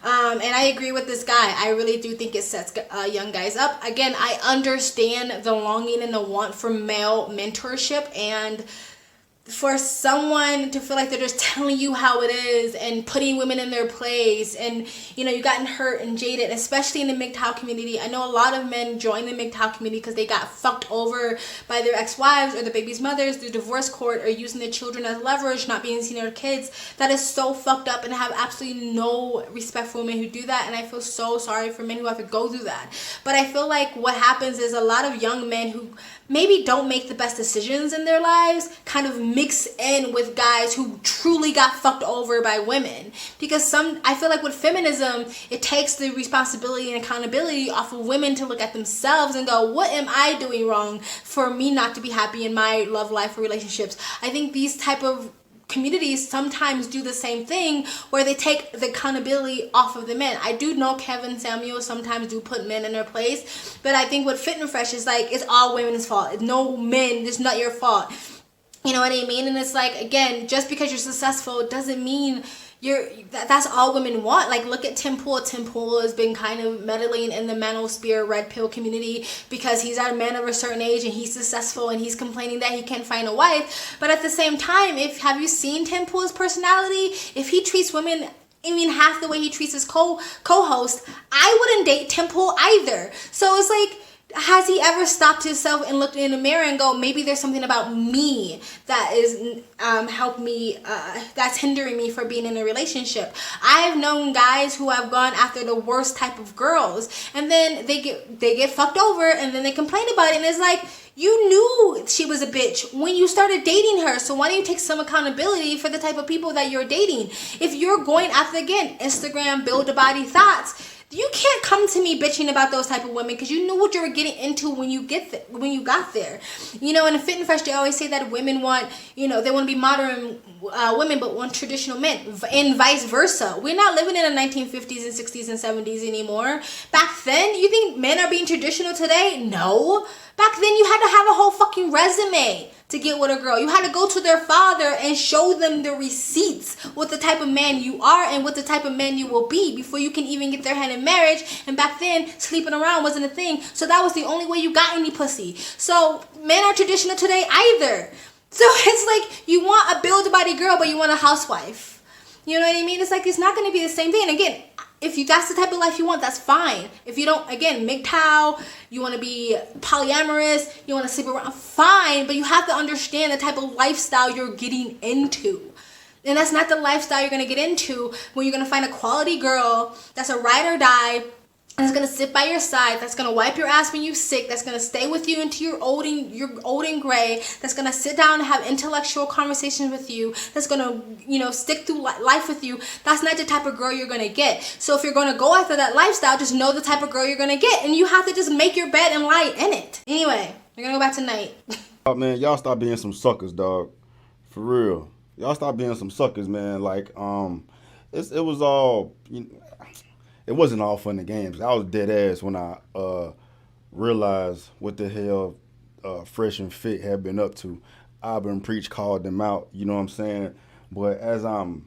Speaker 1: And I agree with this guy. I really do think it sets young guys up. Again, I understand the longing and the want for male mentorship, and for someone to feel like they're just telling you how it is and putting women in their place, and you know, you've gotten hurt and jaded, especially in the MGTOW community. I know a lot of men join the MGTOW community because they got fucked over by their ex-wives or the baby's mothers through divorce court, or using their children as leverage, not being seen as kids. That is so fucked up, and I have absolutely no respect for women who do that, and I feel so sorry for men who have to go through that. But I feel like what happens is a lot of young men who maybe don't make the best decisions in their lives kind of mix in with guys who truly got fucked over by women. Because I feel like with feminism, it takes the responsibility and accountability off of women to look at themselves and go, what am I doing wrong for me not to be happy in my love life or relationships? I think these type of communities sometimes do the same thing where they take the accountability off of the men. I do know Kevin Samuel sometimes do put men in their place, but I think with Fit and Fresh is like it's all women's fault. No men, it's not your fault. You know what I mean? And it's like, again, just because you're successful doesn't mean that's all women want. Like, look at Tim Pool. Tim Pool has been kind of meddling in the manosphere red pill community because he's a man of a certain age and he's successful and he's complaining that he can't find a wife. But at the same time, have you seen Tim Pool's personality? If he treats women half the way he treats his co-host, I wouldn't date Tim Pool either. So it's like, has he ever stopped himself and looked in the mirror and go, maybe there's something about me that is help me, that's hindering me from being in a relationship? I have known guys who have gone after the worst type of girls, and then they get fucked over, and then they complain about it, and it's like, you knew she was a bitch when you started dating her, so why don't you take some accountability for the type of people that you're dating? If you're going after, again, Instagram build a body thoughts, you can't come to me bitching about those type of women because you knew what you were getting into when you got there. You know, in Fit and Fresh, they always say that women want, they want to be modern women but want traditional men, and vice versa. We're not living in the 1950s and 60s and 70s anymore. Back then, you think men are being traditional today? No. Back then, you had to have a whole fucking resume to get with a girl. You had to go to their father and show them the receipts with the type of man you are and what the type of man you will be before you can even get their hand in marriage. And back then, sleeping around wasn't a thing. So that was the only way you got any pussy. So men are traditional today either. So it's like you want a build-a-body girl, but you want a housewife. You know what I mean? It's like it's not going to be the same thing. And again, if that's the type of life you want, that's fine. If you don't, again, MGTOW, you want to be polyamorous, you want to sleep around, fine. But you have to understand the type of lifestyle you're getting into. And that's not the lifestyle you're going to get into when you're going to find a quality girl that's a ride or die, that's going to sit by your side, that's going to wipe your ass when you're sick, that's going to stay with you until you're old and gray, that's going to sit down and have intellectual conversations with you, that's going to, stick through life with you. That's not the type of girl you're going to get. So if you're going to go after that lifestyle, just know the type of girl you're going to get. And you have to just make your bed and lie in it. Anyway, we're going to go back to Night.
Speaker 4: Oh, man, y'all stop being some suckers, dog. For real. Y'all stop being some suckers, man. Like, it was all... It wasn't all fun and games. I was dead ass when I realized what the hell Fresh and Fit had been up to. Auburn Preach called them out, you know what I'm saying? But as of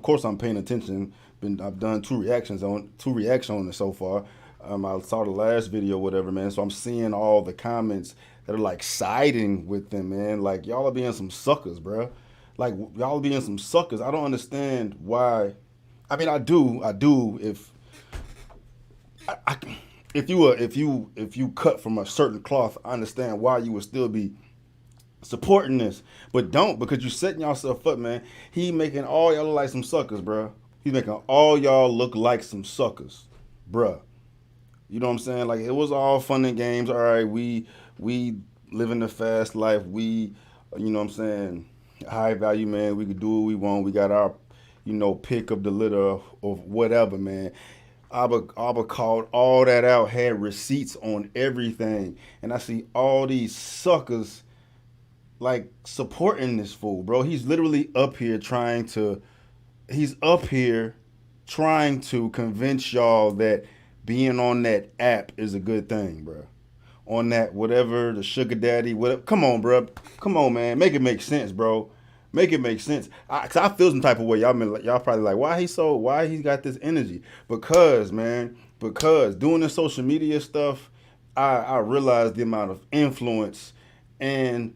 Speaker 4: course I'm paying attention. I've done two reactions on it so far. I saw the last video, whatever, man. So I'm seeing all the comments that are like siding with them, man. Like, y'all are being some suckers, bro. Like, y'all are being some suckers. I don't understand why. I mean, I do. If you cut from a certain cloth, I understand why you would still be supporting this. But don't, because you setting yourself up, man. He making all y'all look like some suckers, bruh. He's making all y'all look like some suckers, bruh. You know what I'm saying? Like, it was all fun and games. All right, we living the fast life. We, you know what I'm saying, high value, man. We could do what we want. We got our pick of the litter of whatever, man. Abba called all that out, had receipts on everything. And I see all these suckers, like, supporting this fool, bro. He's literally up here trying to convince y'all that being on that app is a good thing, bro. On that, whatever, the sugar daddy, whatever. Come on, bro. Come on, man. Make it make sense, bro. Make it make sense. Cause I feel some type of way. Y'all probably like, why he got this energy? Because doing the social media stuff, I realized the amount of influence, and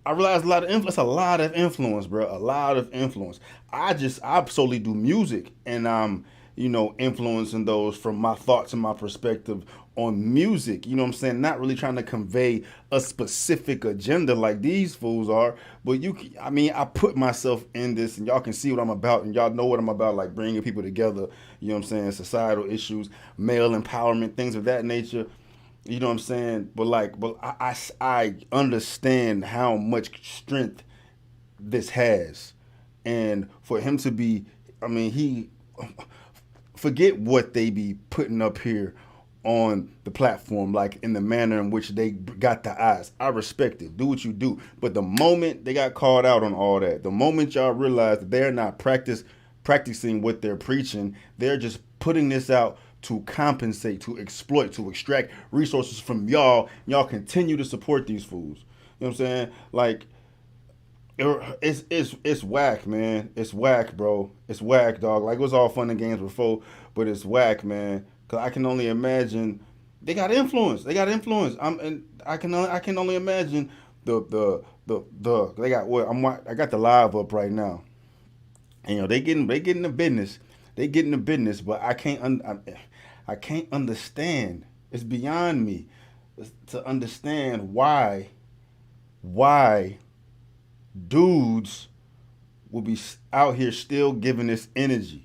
Speaker 4: I realized a lot of influence, bro. A lot of influence. I solely do music, and I'm, influencing those from my thoughts and my perspective on music, you know what I'm saying? Not really trying to convey a specific agenda like these fools are, but I put myself in this, and y'all can see what I'm about, and y'all know what I'm about, like bringing people together, you know what I'm saying? Societal issues, male empowerment, things of that nature, you know what I'm saying? But I understand how much strength this has, and for him to be, forget what they be putting up here on the platform, like in the manner in which they got the eyes. I respect it. Do what you do. But the moment they got called out on all that, the moment y'all realize that they're not practicing what they're preaching, they're just putting this out to compensate, to exploit, to extract resources from y'all. Y'all continue to support these fools. You know what I'm saying? Like, it's whack, man. It's whack, bro. It's whack, dog. Like, it was all fun and games before, but it's whack, man. Cause I can only imagine they got influence. They got influence. I can only imagine the they got what I got the live up right now. And, you know, they getting the business. They getting the business, but I can't understand. It's beyond me to understand why dudes will be out here still giving this energy.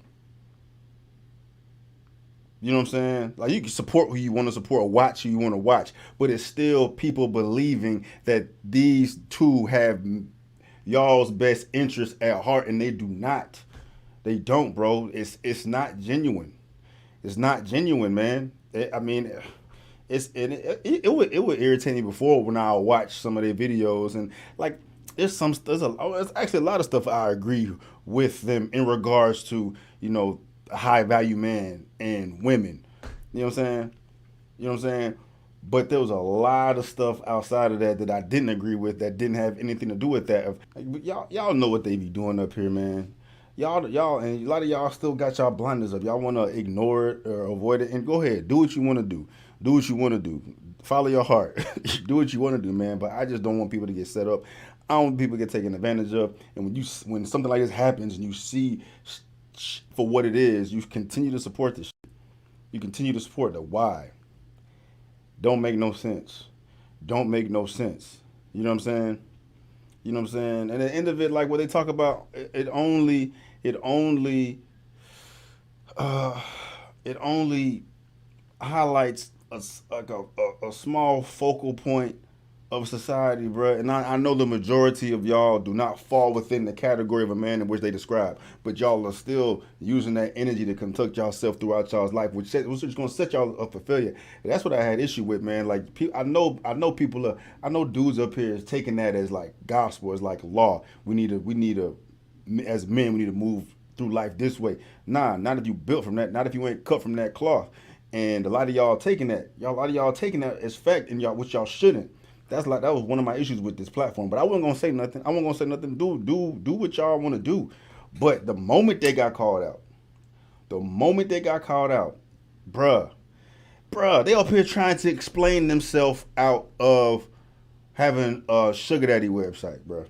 Speaker 4: You know what I'm saying? Like, you can support who you want to support or watch who you want to watch, but it's still people believing that these two have y'all's best interests at heart, and they do not. They don't, bro. It's not genuine. It's not genuine, man. It would irritate me before when I watch some of their videos, and like there's actually a lot of stuff I agree with them in regards to, you know, high value man and women. You know what I'm saying? You know what I'm saying? But there was a lot of stuff outside of that I didn't agree with, that didn't have anything to do with that. Y'all know what they be doing up here, man. Y'all, and a lot of y'all still got y'all blinders up. Y'all want to ignore it or avoid it, and go ahead, do what you want to do. Do what you want to do. Follow your heart. Do what you want to do, man. But I just don't want people to get set up. I don't want people to get taken advantage of. And when something like this happens and you see for what it is, you continue to support this shit. You continue to support the why. Don't make no sense. Don't make no sense. You know what I'm saying? You know what I'm saying? And at the end of it, like what they talk about, it only highlights a small focal point of society, bro. And I know the majority of y'all do not fall within the category of a man in which they describe, but y'all are still using that energy to conduct yourself throughout y'all's life, which is going to set y'all up for failure. And that's what I had issue with, man. Like, I know dudes up here is taking that as like gospel, as like law. We need to, as men, we need to move through life this way. Nah, not if you built from that. Not if you ain't cut from that cloth. And a lot of y'all taking that as fact, and which y'all shouldn't. That was one of my issues with this platform. But I wasn't gonna say nothing. Do what y'all want to do. But the moment they got called out, bruh, they up here trying to explain themselves out of having a sugar daddy website, bruh.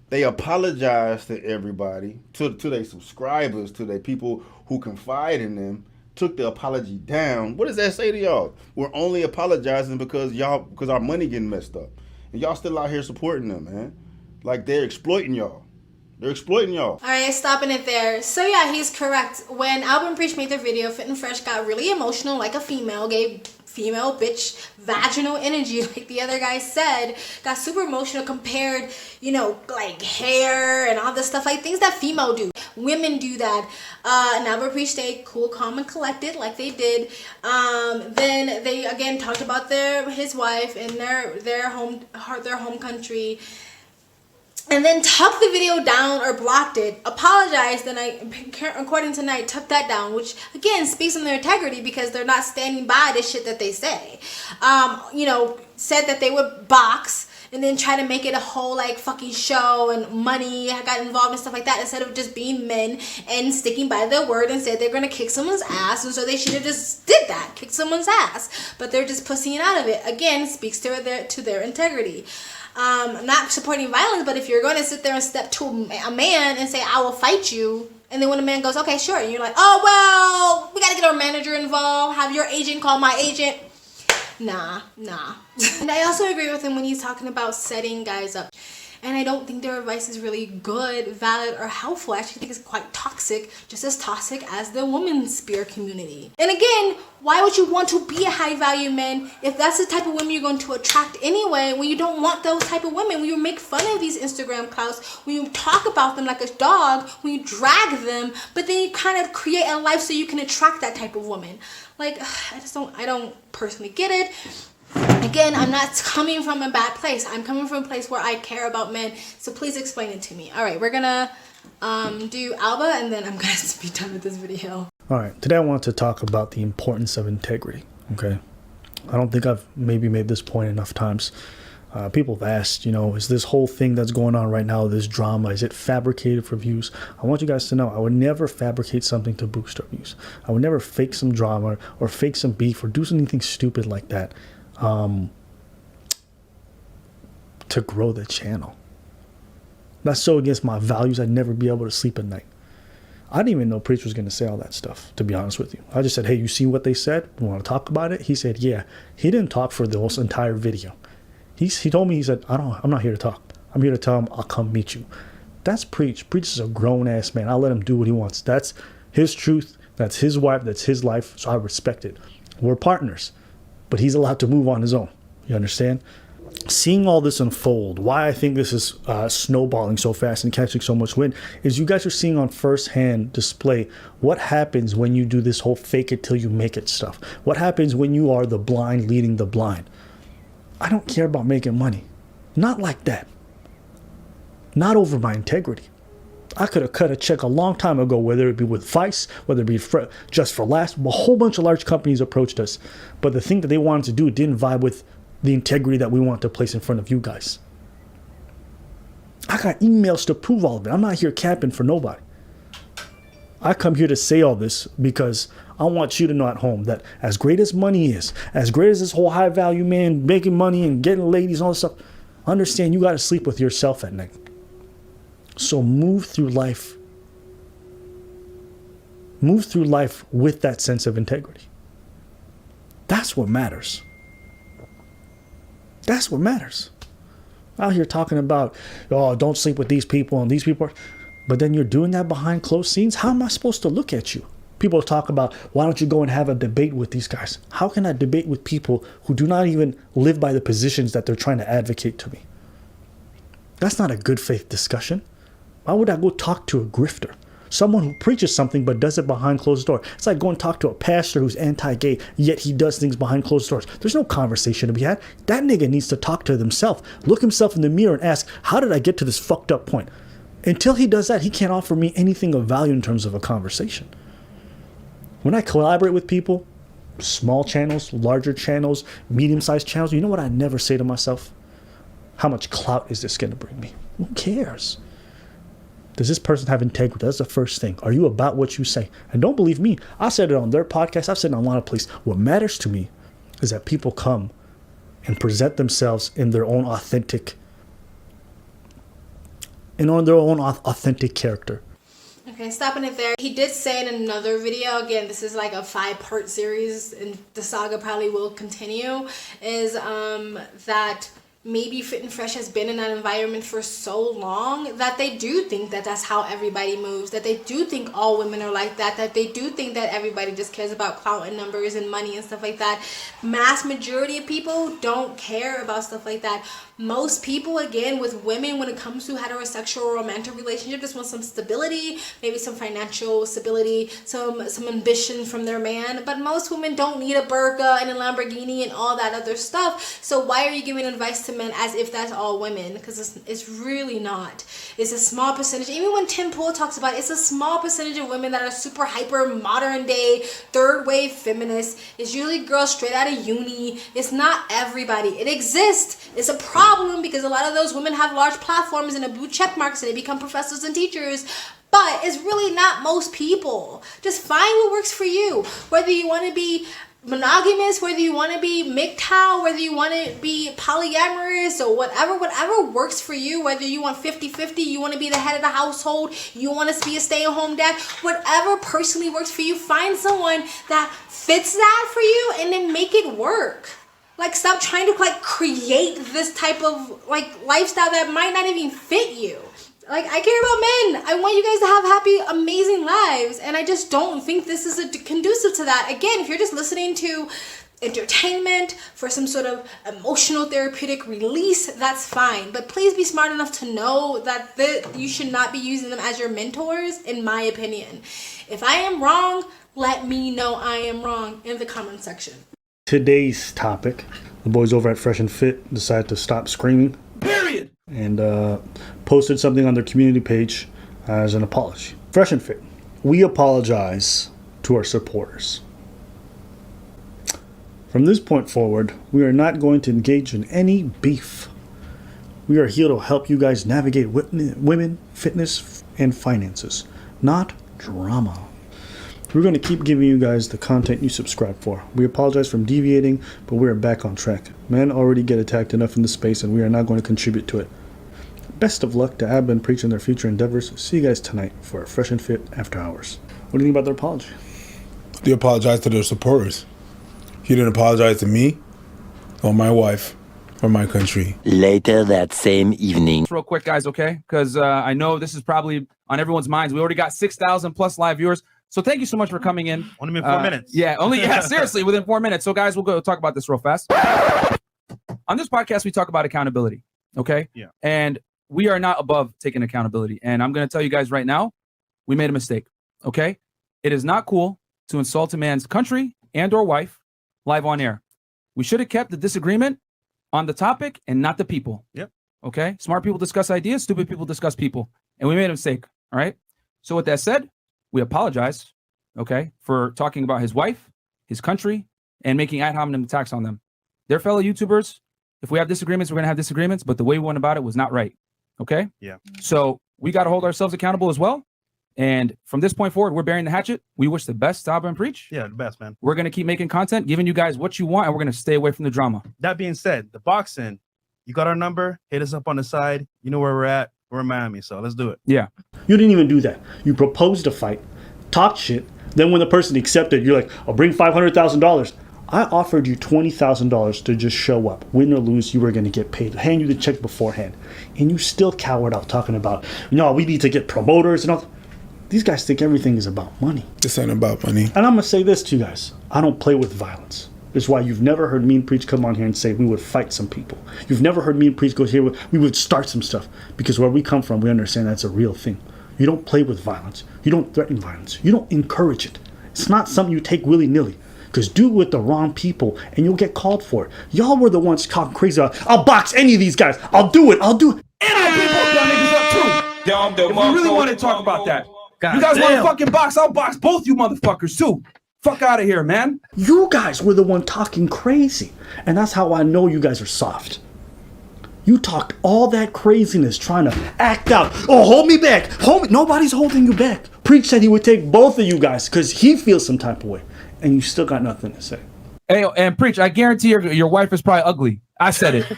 Speaker 4: They apologize to everybody, to their subscribers, to their people who confide in them. Took the apology down. What does that say to y'all? We're only apologizing because our money getting messed up, and y'all still out here supporting them, man. Like, they're exploiting y'all. They're exploiting y'all.
Speaker 1: All right, stopping it there. So yeah, he's correct. When Alvin Preach made the video, Fit and Fresh got really emotional, like a female, gave female bitch vaginal energy, like the other guy said, got super emotional, compared, you know, like hair and all this stuff, like things that female do. Women do that. And Alvin Preach stayed cool, calm, and collected, like they did. Then they again talked about his wife and their home country. And then took the video down or blocked it, apologized, and according to Night, took that down, which again speaks on their integrity because they're not standing by the shit that they say. You know, said that they would box and then try to make it a whole like fucking show, and money got involved and stuff like that, instead of just being men and sticking by their word and said they're gonna kick someone's ass. And so they should have just did that, kicked someone's ass. But they're just pussying out of it. Again, speaks to their integrity. Not supporting violence, but if you're going to sit there and step to a man and say, I will fight you, and then when a man goes, okay, sure, and you're like, oh, well, we got to get our manager involved, have your agent call my agent. Nah. And I also agree with him when he's talking about setting guys up. And I don't think their advice is really good, valid, or helpful. I actually think it's quite toxic, just as toxic as the women's spear community. And again, why would you want to be a high value man if that's the type of women you're going to attract anyway, when you don't want those type of women, when you make fun of these Instagram clouds, when you talk about them like a dog, when you drag them, but then you kind of create a life so you can attract that type of woman. Like, I don't personally get it. Again, I'm not coming from a bad place. I'm coming from a place where I care about men. So please explain it to me. All right, we're gonna do Alba, and then I'm gonna be done with this video.
Speaker 3: All right, today I want to talk about the importance of integrity. Okay, I don't think I've maybe made this point enough times. People have asked, is this whole thing that's going on right now, this drama, is it fabricated for views? I want you guys to know I would never fabricate something to boost our views. I would never fake some drama or fake some beef or do anything stupid like that to grow the channel. That's so against my values, I'd never be able to sleep at night. I didn't even know Preach was going to say all that stuff, to be honest with you. I just said, hey, you see what they said? You want to talk about it? He said, yeah. He didn't talk for the whole entire video. He told me, he said, I'm not here to talk. I'm here to tell him I'll come meet you. That's Preach. Preach is a grown-ass man. I'll let him do what he wants. That's his truth. That's his wife. That's his life. So I respect it. We're partners. But he's allowed to move on his own. You understand? Seeing all this unfold, why I think this is snowballing so fast and catching so much wind, is you guys are seeing on first-hand display what happens when you do this whole fake it till you make it stuff. What happens when you are the blind leading the blind. I don't care about making money. Not like that. Not over my integrity. I could have cut a check a long time ago, whether it be with Vice, whether it be Just for Laughs. A whole bunch of large companies approached us. But the thing that they wanted to do didn't vibe with the integrity that we want to place in front of you guys. I got emails to prove all of it. I'm not here capping for nobody. I come here to say all this because I want you to know at home that as great as money is, as great as this whole high value man making money and getting ladies and all this stuff, understand you got to sleep with yourself at night. So move through life. Move through life with that sense of integrity. That's what matters. That's what matters. Out here talking about, oh, don't sleep with these people and these people. But then you're doing that behind closed scenes. How am I supposed to look at you? People talk about, why don't you go and have a debate with these guys? How can I debate with people who do not even live by the positions that they're trying to advocate to me? That's not a good faith discussion. Why would I go talk to a grifter? Someone who preaches something but does it behind closed doors. It's like going to talk to a pastor who's anti-gay, yet he does things behind closed doors. There's no conversation to be had. That nigga needs to talk to himself, look himself in the mirror and ask, how did I get to this fucked up point? Until he does that, he can't offer me anything of value in terms of a conversation. When I collaborate with people, small channels, larger channels, medium-sized channels, you know what I never say to myself? How much clout is this going to bring me? Who cares? Does this person have integrity? That's the first thing. Are you about what you say? And don't believe me. I said it on their podcast. I've said it on a lot of places. What matters to me is that people come and present themselves in their own authentic character.
Speaker 1: Okay, stopping it there. He did say in another video, again, this is like a 5-part series and the saga probably will continue, is that maybe Fit and Fresh has been in that environment for so long that they do think that that's how everybody moves, that they do think all women are like that, that they do think that everybody just cares about clout and numbers and money and stuff like that. Mass majority of people don't care about stuff like that. Most people, again, with women, when it comes to heterosexual or romantic relationship, just want some stability, maybe some financial stability, some ambition from their man. But most women don't need a burqa and a Lamborghini and all that other stuff. So why are you giving advice to men as if that's all women? Because it's really not. It's a small percentage. Even when Tim Pool talks about it, it's a small percentage of women that are super hyper modern day third wave feminists. It's usually girls straight out of uni. It's not everybody. It exists. It's a problem because a lot of those women have large platforms and a blue check mark, so they become professors and teachers. But it's really not most people. Just find what works for you. Whether you want to be monogamous, whether you want to be MGTOW, whether you want to be polyamorous or whatever works for you, whether you want 50-50, you want to be the head of the household, you want to be a stay-at-home dad, whatever personally works for you, find someone that fits that for you and then make it work. Like, stop trying to create this type of lifestyle that might not even fit you. Like, I care about men. I want you guys to have happy, amazing lives. And I just don't think this is conducive to that. Again, if you're just listening to entertainment for some sort of emotional therapeutic release, that's fine. But please be smart enough to know that you should not be using them as your mentors, in my opinion. If I am wrong, let me know I am wrong in the comment section.
Speaker 3: Today's topic, the boys over at Fresh and Fit decided to stop screaming.
Speaker 2: Period.
Speaker 3: And posted something on their community page as an apology. Fresh and Fit, we apologize to our supporters. From this point forward, we are not going to engage in any beef. We are here to help you guys navigate women, fitness, and finances, not drama. We're going to keep giving you guys the content you subscribe for. We apologize for deviating, but we are back on track. Men already get attacked enough in the space, and we are not going to contribute to it. Best of luck to Abba and Preach in their future endeavors. See you guys tonight for a Fresh and Fit After Hours. What do you think about their apology?
Speaker 8: They apologize to their supporters. He didn't apologize to me or my wife or my country.
Speaker 9: Later that same evening.
Speaker 10: Real quick, guys, okay? Because I know this is probably on everyone's minds. We already got 6,000 plus live viewers. So thank you so much for coming in.
Speaker 2: Only been 4 minutes.
Speaker 10: Yeah, seriously, within 4 minutes. So guys, we'll go talk about this real fast. On this podcast, we talk about accountability, okay?
Speaker 2: Yeah.
Speaker 10: And we are not above taking accountability. And I'm going to tell you guys right now, we made a mistake, okay? It is not cool to insult a man's country and or wife live on air. We should have kept the disagreement on the topic and not the people.
Speaker 2: Yep.
Speaker 10: Okay? Smart people discuss ideas, stupid people discuss people. And we made a mistake, all right? So with that said, we apologize, okay, for talking about his wife, his country, and making ad hominem attacks on them. They're fellow YouTubers. If we have disagreements, we're going to have disagreements, but the way we went about it was not right, okay?
Speaker 2: Yeah.
Speaker 10: So we got to hold ourselves accountable as well. And from this point forward, we're bearing the hatchet. We wish the best to Abba and Preach.
Speaker 2: Yeah, the best, man.
Speaker 10: We're going to keep making content, giving you guys what you want, and we're going to stay away from the drama.
Speaker 2: That being said, the boxing, you got our number. Hit us up on the side. You know where we're at. We're in Miami, so let's do it.
Speaker 10: Yeah.
Speaker 3: You didn't even do that. You proposed a fight, talked shit. Then when the person accepted, you're like, I'll bring $500,000. I offered you $20,000 to just show up. Win or lose, you were going to get paid. Hand you the check beforehand. And you still cowered out talking about, no, we need to get promoters and all. These guys think everything is about money.
Speaker 8: This ain't about money.
Speaker 3: And I'm going to say this to you guys. I don't play with violence. That's why you've never heard me and Preach come on here and say we would fight some people. You've never heard me and Preach go here, we would start some stuff. Because where we come from, we understand that's a real thing. You don't play with violence. You don't threaten violence. You don't encourage it. It's not something you take willy-nilly. Because do it with the wrong people and you'll get called for it. Y'all were the ones talking crazy about, I'll box any of these guys. I'll do it. And
Speaker 10: I'll beat both y'all niggas up too. If we really want to talk about that. You guys want to fucking box? I'll box both you motherfuckers too. Fuck out of here, man.
Speaker 3: You guys were the one talking crazy. And that's how I know you guys are soft. You talked all that craziness trying to act out. Oh, hold me back. Nobody's holding you back. Preach said he would take both of you guys because he feels some type of way. And you still got nothing to say.
Speaker 10: Hey, and Preach, I guarantee your wife is probably ugly. I said it.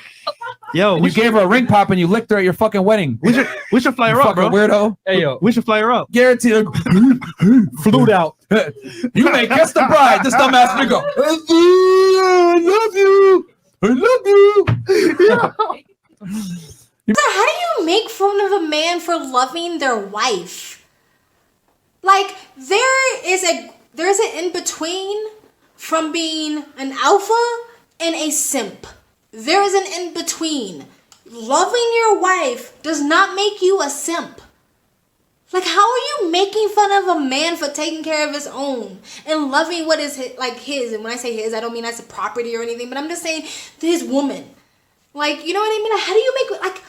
Speaker 2: Yo,
Speaker 10: you gave her a ring pop and you licked her at your fucking wedding.
Speaker 2: We should fly her up, bro.
Speaker 10: Weirdo.
Speaker 2: Hey, yo, we should fly her up.
Speaker 10: Guarantee her. Flued out. You may kiss the bride. This dumbass nigga. I love you. I love you.
Speaker 1: How do you make fun of a man for loving their wife? Like, there's an in-between from being an alpha and a simp. There is an in-between. Loving your wife does not make you a simp. Like, how are you making fun of a man for taking care of his own and loving what is his? And when I say his, I don't mean that's a property or anything, but I'm just saying his woman. Like, you know what I mean? How do you make, like,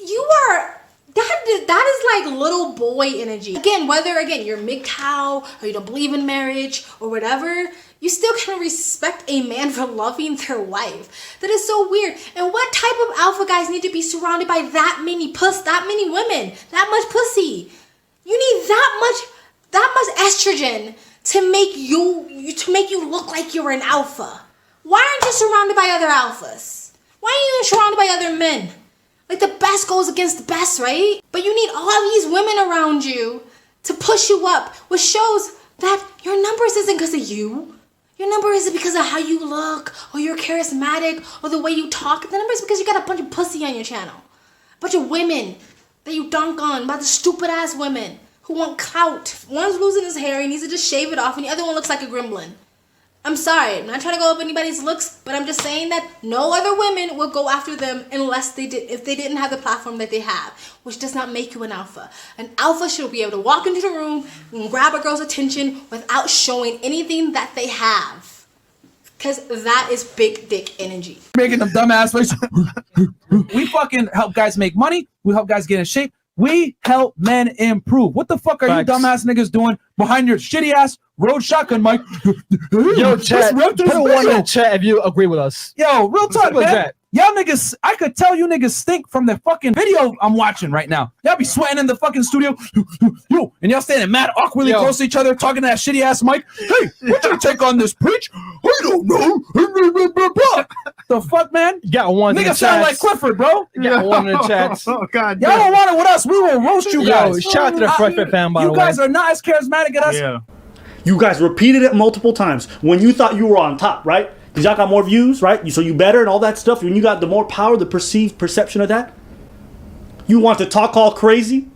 Speaker 1: you are, that is like little boy energy. Again, whether, you're MGTOW or you don't believe in marriage or whatever, you still can respect a man for loving their wife. That is so weird. And what type of alpha guys need to be surrounded by that many women, that much pussy? You need that much estrogen to make you look like you're an alpha. Why aren't you surrounded by other alphas? Why are you surrounded by other men? Like, the best goes against the best, right? But you need all of these women around you to push you up, which shows that your numbers isn't because of you. Your number isn't because of how you look, or you're charismatic, or the way you talk. The number is because you got a bunch of pussy on your channel. A bunch of women that you dunk on, a bunch of stupid-ass women who want clout. One's losing his hair, he needs to just shave it off, and the other one looks like a gremlin. I'm sorry, I'm not trying to go up anybody's looks, but I'm just saying that no other women will go after them unless if they didn't have the platform that they have, which does not make you an alpha. An alpha should be able to walk into the room and grab a girl's attention without showing anything that they have. Because that is big dick energy.
Speaker 10: Making them dumbass faces. We fucking help guys make money. We help guys get in shape. We help men improve. What the fuck are you dumbass niggas doing behind your shitty ass Rode shotgun mic?
Speaker 11: Yo, chat, put a one in the chat if you agree with us.
Speaker 10: Yo, real talk, man. Y'all niggas, I could tell you niggas stink from the fucking video I'm watching right now. Y'all be sweating in the fucking studio. Yo, and y'all standing mad awkwardly close to each other, talking to that shitty ass mic. Hey, what you take on this preach? I don't know. The fuck, man?
Speaker 11: You got one in the
Speaker 10: Nigga sound like Clifford, bro.
Speaker 11: You got one in the chats.
Speaker 2: Oh, God.
Speaker 10: Y'all don't want it with us. We will roast you guys.
Speaker 11: Yo, shout out to the Fresh Fit fam, by the way.
Speaker 10: You guys are not as charismatic as us.
Speaker 2: Yeah.
Speaker 3: You guys repeated it multiple times when you thought you were on top, right? Because y'all got more views, right? So you better and all that stuff. When you got the more power, the perceived perception of that, you want to talk all crazy.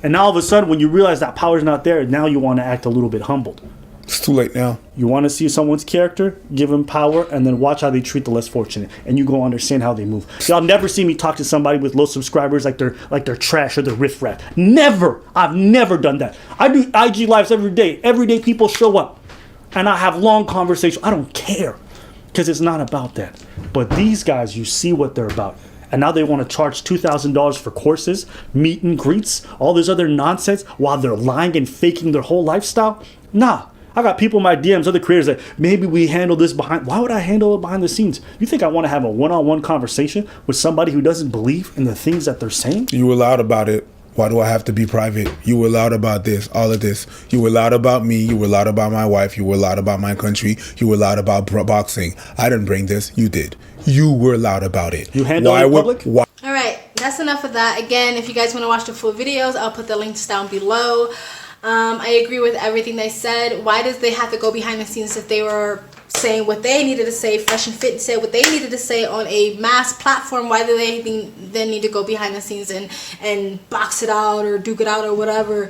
Speaker 3: And now all of a sudden, when you realize that power's not there, now you want to act a little bit humbled.
Speaker 8: It's too late now.
Speaker 3: You want to see someone's character, give them power, and then watch how they treat the less fortunate, and you go understand how they move. Y'all never see me talk to somebody with low subscribers like they're trash or they're riffraff. Never. I've never done that. I do IG lives every day. Every day people show up, and I have long conversations. I don't care, because it's not about that. But these guys, you see what they're about. And now they want to charge $2,000 for courses, meet and greets, all this other nonsense while they're lying and faking their whole lifestyle. Nah. I got people in my DMs, other creators that maybe we handle this behind. Why would I handle it behind the scenes? You think I want to have a one-on-one conversation with somebody who doesn't believe in the things that they're saying?
Speaker 8: You were loud about it. Why do I have to be private? You were loud about this, all of this. You were loud about me. You were loud about my wife. You were loud about my country. You were loud about boxing. I didn't bring this. You did. You were loud about it.
Speaker 3: You handle it in public?
Speaker 1: All right, that's enough of that. Again, if you guys want to watch the full videos, I'll put the links down below. I agree with everything they said. Why does they have to go behind the scenes if they were saying what they needed to say, Fresh and Fit said what they needed to say on a mass platform? Why do they then need to go behind the scenes and box it out or duke it out or whatever?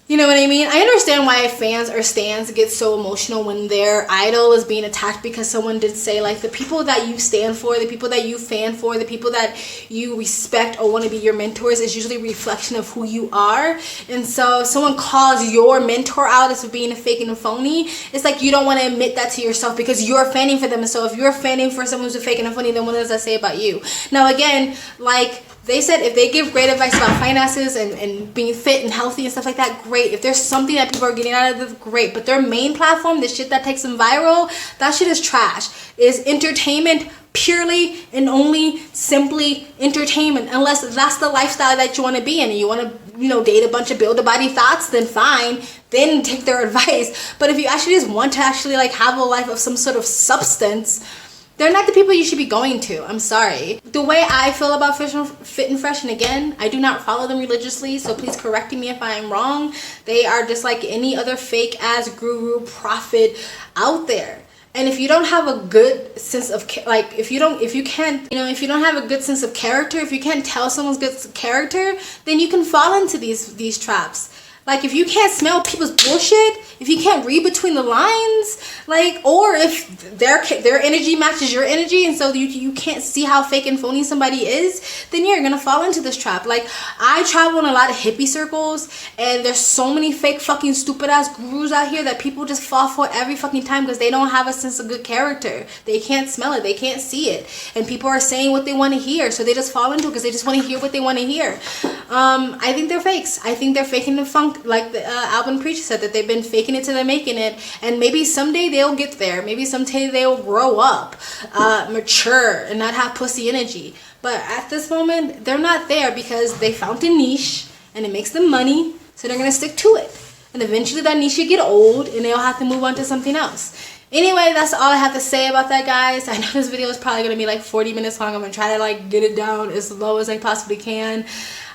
Speaker 1: You know what I mean? I understand why fans or stans get so emotional when their idol is being attacked because someone did say, like, the people that you stand for, the people that you fan for, the people that you respect or want to be your mentors is usually a reflection of who you are. And so if someone calls your mentor out as being a fake and a phony, it's like you don't want to admit that to yourself because you're fanning for them. And so if you're fanning for someone who's a fake and a phony, then what does that say about you? Now, again, like, they said if they give great advice about finances and being fit and healthy and stuff like that, great. If there's something that people are getting out of it, great. But their main platform, the shit that takes them viral, that shit is trash. Is entertainment, purely and only simply entertainment. Unless that's the lifestyle that you want to be in and you want to, you know, date a bunch of build-a-body thoughts, then fine. Then take their advice. But if you actually just want to actually like have a life of some sort of substance, they're not the people you should be going to. I'm sorry. The way I feel about Fit and Fresh, and again, I do not follow them religiously, so please correct me if I am wrong. They are just like any other fake ass guru prophet out there. And if you don't have a good sense of if you don't have a good sense of character, if you can't tell someone's good character, then you can fall into these traps. Like, if you can't smell people's bullshit, if you can't read between the lines, like, or if their energy matches your energy and so you can't see how fake and phony somebody is, then you're gonna fall into this trap. Like, I travel in a lot of hippie circles and there's so many fake fucking stupid ass gurus out here that people just fall for every fucking time because they don't have a sense of good character. They can't smell it, they can't see it, and people are saying what they want to hear, so they just fall into it because they just want to hear what they want to hear. I think they're fakes. I think they're faking the funk. Like the Alvin Preacher said, that they've been faking it till they're making it, and maybe someday they'll get there. Maybe someday they'll grow up, mature, and not have pussy energy. But at this moment, they're not there because they found a niche and it makes them money, so they're gonna stick to it. And eventually that niche will get old and they'll have to move on to something else. Anyway, that's all I have to say about that, guys. I know this video is probably gonna be like 40 minutes long. I'm gonna try to like get it down as low as I possibly can.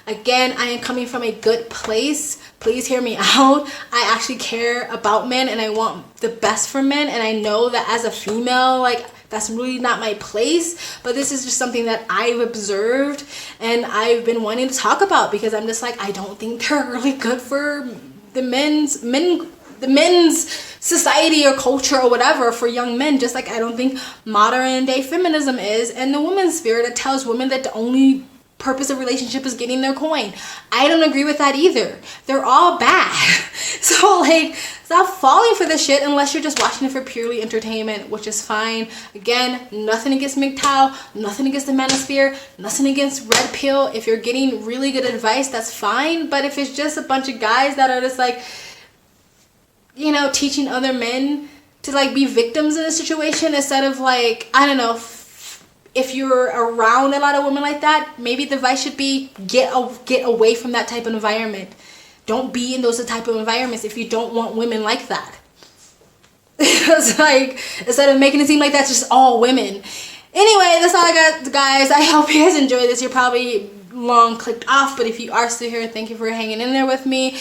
Speaker 1: Again, I am coming from a good place. Please hear me out. I actually care about men and I want the best for men. And I know that as a female, like, that's really not my place. But this is just something that I've observed and I've been wanting to talk about because I'm just like, I don't think they're really good for the men the men's society or culture or whatever for young men, just like I don't think modern day feminism is, and the women's sphere that tells women that the only purpose of relationship is getting their coin. I don't agree with that either. They're all bad. So like, stop falling for this shit unless you're just watching it for purely entertainment, which is fine. Again, nothing against MGTOW, nothing against the manosphere, nothing against Red Pill. If you're getting really good advice, that's fine. But if it's just a bunch of guys that are just like, you know, teaching other men to like be victims in a situation instead of like, I don't know, if you're around a lot of women like that, maybe the advice should be get away from that type of environment. Don't be in those type of environments if you don't want women like that. It's like, instead of making it seem like that's just all women. Anyway, that's all I got, guys. I hope you guys enjoyed this. You're probably long clicked off, but if you are still here, thank you for hanging in there with me.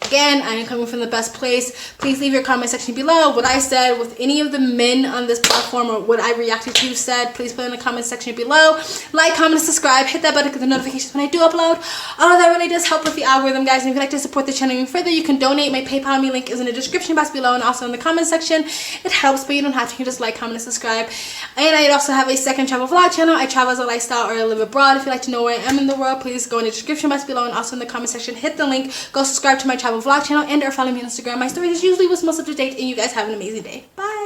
Speaker 1: Again, I am coming from the best place. Please leave your comment section below what I said with any of the men on this platform or what I reacted to said. Please put in the comment section below. Like, comment, subscribe, hit that button to get the notifications when I do upload. All of that really does help with the algorithm, guys. And if you'd like to support the channel even further, you can donate. My PayPal me link is in the description box below and also in the comment section. It helps, but you don't have to. You can just like, comment, and subscribe. And I also have a second travel vlog channel. I travel as a lifestyle or I live abroad. If you'd like to know where I am in the world, please go in the description box below and also in the comment section. Hit the link. Go subscribe to my travel vlog channel and or follow me on Instagram. My stories is usually what's most up to date, and you guys have an amazing day. Bye.